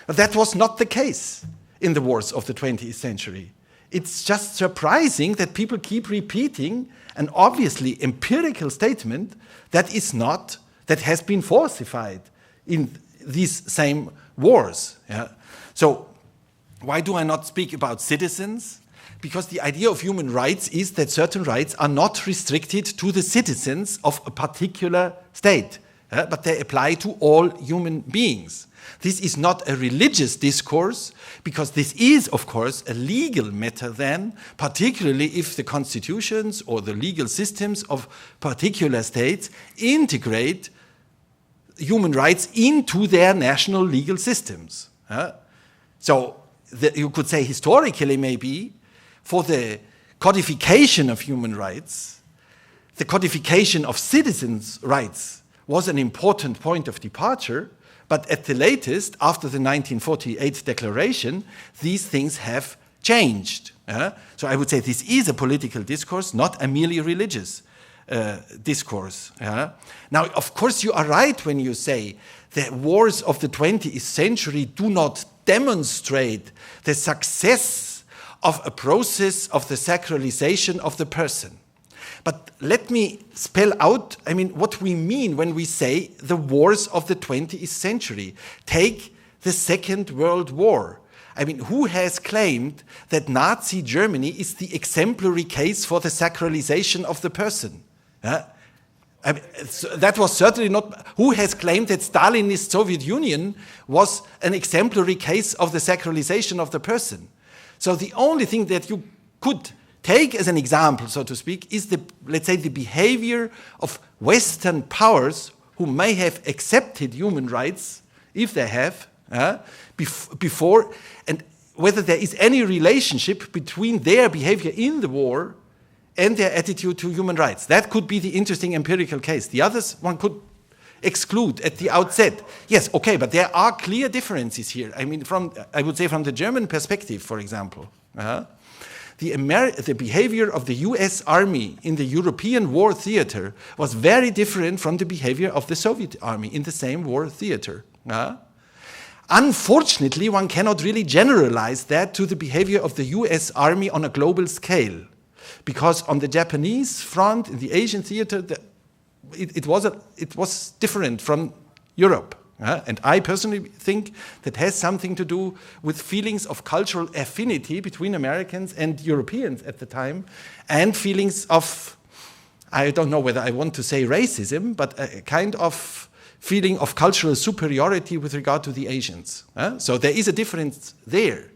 B: But that was not the case in the wars of the 20th century. It's just surprising that people keep repeating an obviously empirical statement that has been falsified in these same wars. Yeah? So why do I not speak about citizens? Because the idea of human rights is that certain rights are not restricted to the citizens of a particular state, but they apply to all human beings. This is not a religious discourse, because this is, of course, a legal matter then, particularly if the constitutions or the legal systems of particular states integrate human rights into their national legal systems. So you could say historically maybe, for the codification of human rights, the codification of citizens' rights was an important point of departure, but at the latest, after the 1948 declaration, these things have changed. So I would say this is a political discourse, not a merely religious discourse. Now, of course, you are right when you say the wars of the 20th century do not demonstrate the success of a process of the sacralization of the person. But let me spell out, what we mean when we say the wars of the 20th century. Take the Second World War. Who has claimed that Nazi Germany is the exemplary case for the sacralization of the person? That was certainly not. Who has claimed that Stalinist Soviet Union was an exemplary case of the sacralization of the person? So the only thing that you could take as an example, so to speak, is let's say the behavior of Western powers who may have accepted human rights, if they have, before, and whether there is any relationship between their behavior in the war and their attitude to human rights. That could be the interesting empirical case. The others one could exclude at the outset. Yes, okay, but there are clear differences here. I would say from the German perspective, for example. The behavior of the US Army in the European war theater was very different from the behavior of the Soviet Army in the same war theater. Unfortunately, one cannot really generalize that to the behavior of the US Army on a global scale, because on the Japanese front, in the Asian theater, it was different from Europe. And I personally think that has something to do with feelings of cultural affinity between Americans and Europeans at the time, and feelings of, I don't know whether I want to say racism, but a kind of feeling of cultural superiority with regard to the Asians. So there is a difference there.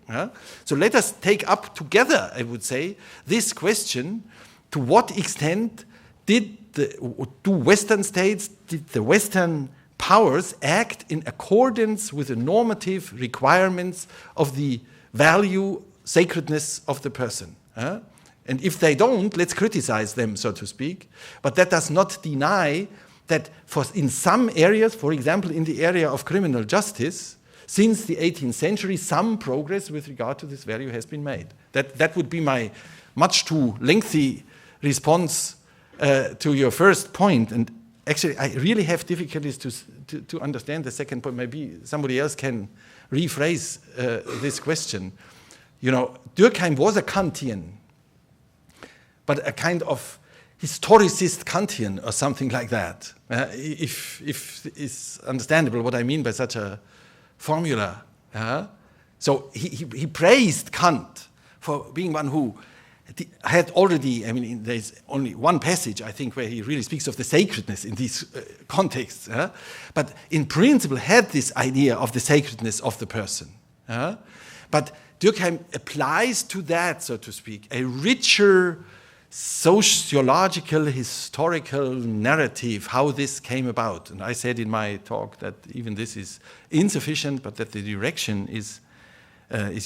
B: So let us take up together, I would say, this question: to what extent did the Western powers act in accordance with the normative requirements of the value, sacredness of the person? And if they don't, let's criticize them, so to speak. But that does not deny that in some areas, for example, in the area of criminal justice, since the 18th century, some progress with regard to this value has been made. That would be my much too lengthy response to your first point. And actually, I really have difficulties to understand the second point. Maybe somebody else can rephrase this question. Durkheim was a Kantian, but a kind of historicist Kantian or something like that, if it's understandable what I mean by such a formula. So he praised Kant for being one who had already, there's only one passage, I think, where he really speaks of the sacredness in these contexts, but in principle had this idea of the sacredness of the person. But Durkheim applies to that, so to speak, a richer sociological, historical narrative, how this came about. And I said in my talk that even this is insufficient, but that the direction is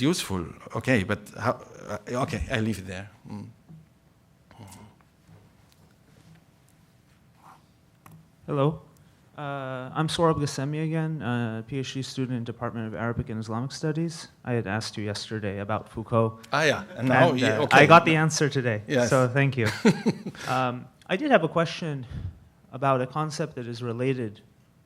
B: useful. Okay, but how? Okay, I leave it there.
D: Hello. I'm Sorab Gassemi again, PhD student in Department of Arabic and Islamic Studies. I had asked you yesterday about Foucault.
B: Yeah. And now, okay.
D: I got the answer today,
B: yes.
D: So thank you. I did have a question about a concept that is related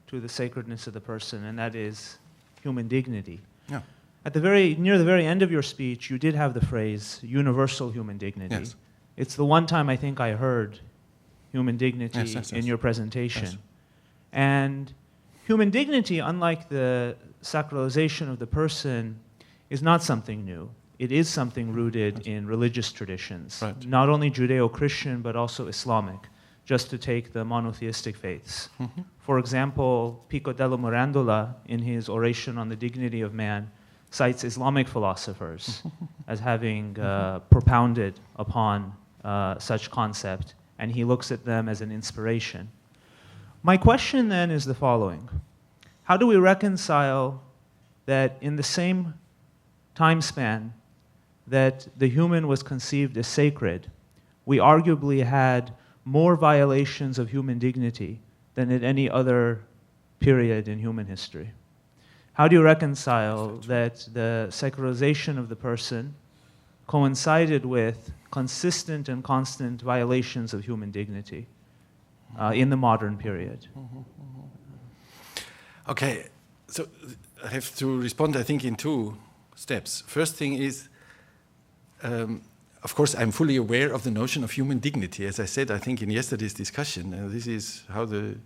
D: to the sacredness of the person, and that is human dignity.
B: Yeah.
D: Near the very end of your speech, you did have the phrase universal human dignity.
B: Yes.
D: It's the one time I think I heard human dignity
B: yes.
D: in your presentation.
B: Yes.
D: And human dignity, unlike the sacralization of the person, is not something new. It is something rooted in religious traditions,
B: right.
D: Not only Judeo-Christian, but also Islamic, just to take the monotheistic faiths.
B: Mm-hmm.
D: For example, Pico della Mirandola, in his oration on the dignity of man, cites Islamic philosophers as having propounded upon such concept, and he looks at them as an inspiration. My question then is the following. How do we reconcile that in the same time span that the human was conceived as sacred, we arguably had more violations of human dignity than at any other period in human history? How do you reconcile that the sacralization of the person coincided with consistent and constant violations of human dignity in the modern period?
B: Okay, so I have to respond, I think, in two steps. First thing is, of course, I'm fully aware of the notion of human dignity. As I said, I think in yesterday's discussion, this is how the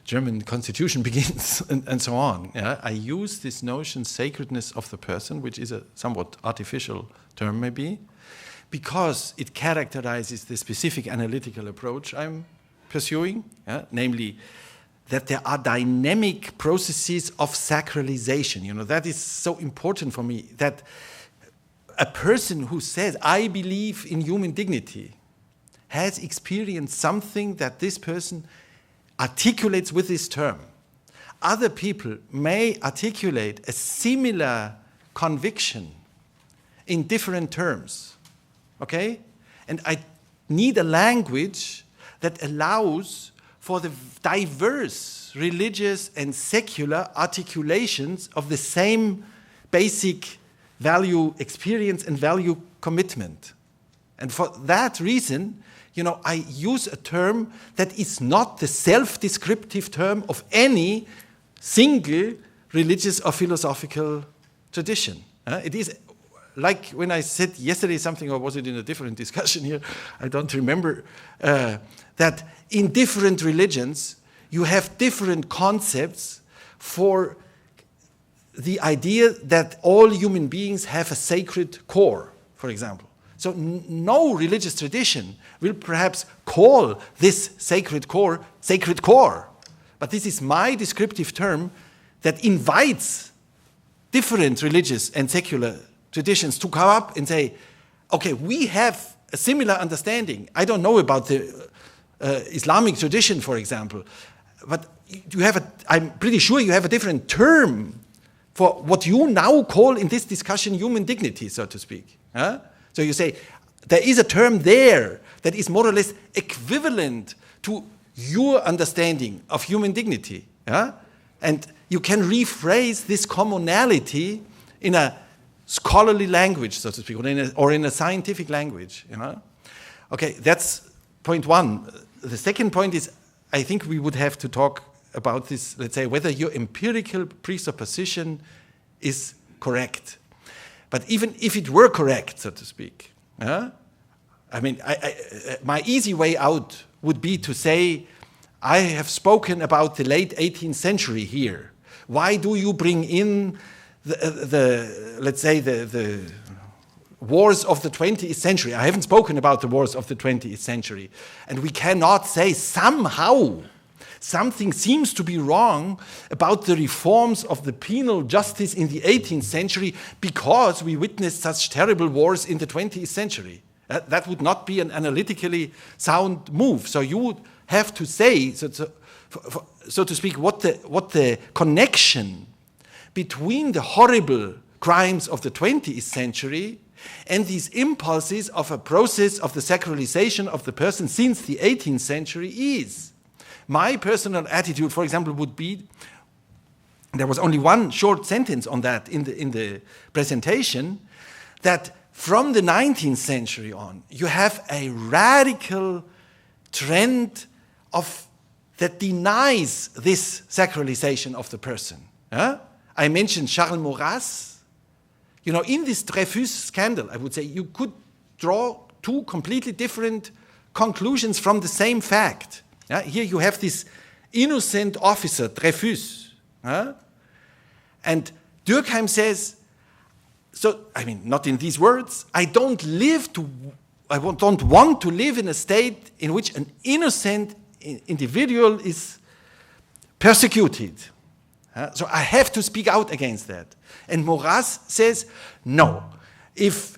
B: German constitution begins, and so on. Yeah? I use this notion, sacredness of the person, which is a somewhat artificial term maybe, because it characterizes the specific analytical approach I'm pursuing, namely that there are dynamic processes of sacralization. You know, that is so important for me, that a person who says, I believe in human dignity, has experienced something that this person articulates with this term. Other people may articulate a similar conviction in different terms, okay? And I need a language that allows for the diverse religious and secular articulations of the same basic value experience and value commitment. And for that reason, you know, I use a term that is not the self-descriptive term of any single religious or philosophical tradition. It is like when I said yesterday something, or was it in a different discussion here? I don't remember. That in different religions, you have different concepts for the idea that all human beings have a sacred core, for example. So no religious tradition will perhaps call this sacred core, but this is my descriptive term that invites different religious and secular traditions to come up and say, okay, we have a similar understanding. I don't know about the Islamic tradition, for example, but I'm pretty sure you have a different term for what you now call in this discussion human dignity, so to speak. So you say, there is a term there that is more or less equivalent to your understanding of human dignity. And you can rephrase this commonality in a scholarly language, so to speak, or in a scientific language. Okay, that's point one. The second point is, I think we would have to talk about this, let's say, whether your empirical presupposition is correct. But even if it were correct, so to speak, I mean, my easy way out would be to say, I have spoken about the late 18th century here. Why do you bring in let's say, the wars of the 20th century? I haven't spoken about the wars of the 20th century. And we cannot say somehow something seems to be wrong about the reforms of the penal justice in the 18th century because we witnessed such terrible wars in the 20th century. That would not be an analytically sound move. So you would have to say, so to speak, what the connection between the horrible crimes of the 20th century and these impulses of a process of the sacralization of the person since the 18th century is. My personal attitude, for example, would be, there was only one short sentence on that in the presentation, that from the 19th century on, you have a radical trend that denies this sacralization of the person. I mentioned Charles Maurras. You know, in this Dreyfus scandal, I would say you could draw two completely different conclusions from the same fact. Here you have this innocent officer, Dreyfus. And Durkheim says, so, I mean, not in these words, I don't want to live in a state in which an innocent individual is persecuted. So I have to speak out against that. And Maurras says, no, if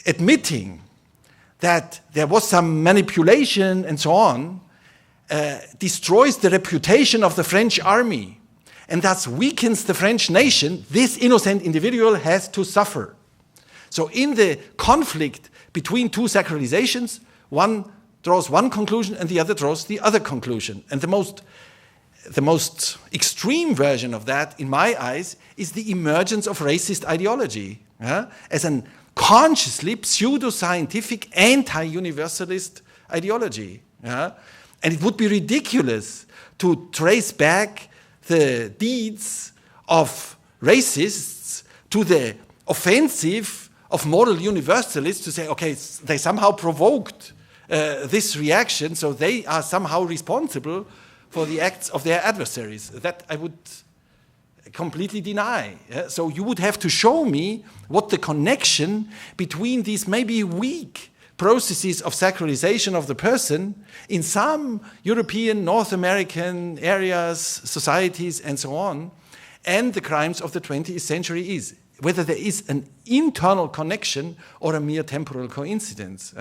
B: admitting that there was some manipulation and so on destroys the reputation of the French army and thus weakens the French nation, this innocent individual has to suffer. So in the conflict between two sacralizations, one draws one conclusion and the other draws the other conclusion. And the most extreme version of that, in my eyes, is the emergence of racist ideology as a consciously pseudo-scientific anti-universalist ideology. And it would be ridiculous to trace back the deeds of racists to the offensive of moral universalists to say, okay, they somehow provoked this reaction, so they are somehow responsible for the acts of their adversaries. That I would completely deny. So you would have to show me what the connection between these maybe weak processes of sacralization of the person in some European, North American areas, societies, and so on, and the crimes of the 20th century is. Whether there is an internal connection or a mere temporal coincidence.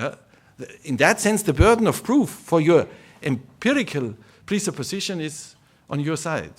B: In that sense, the burden of proof for your empirical presupposition is on your side.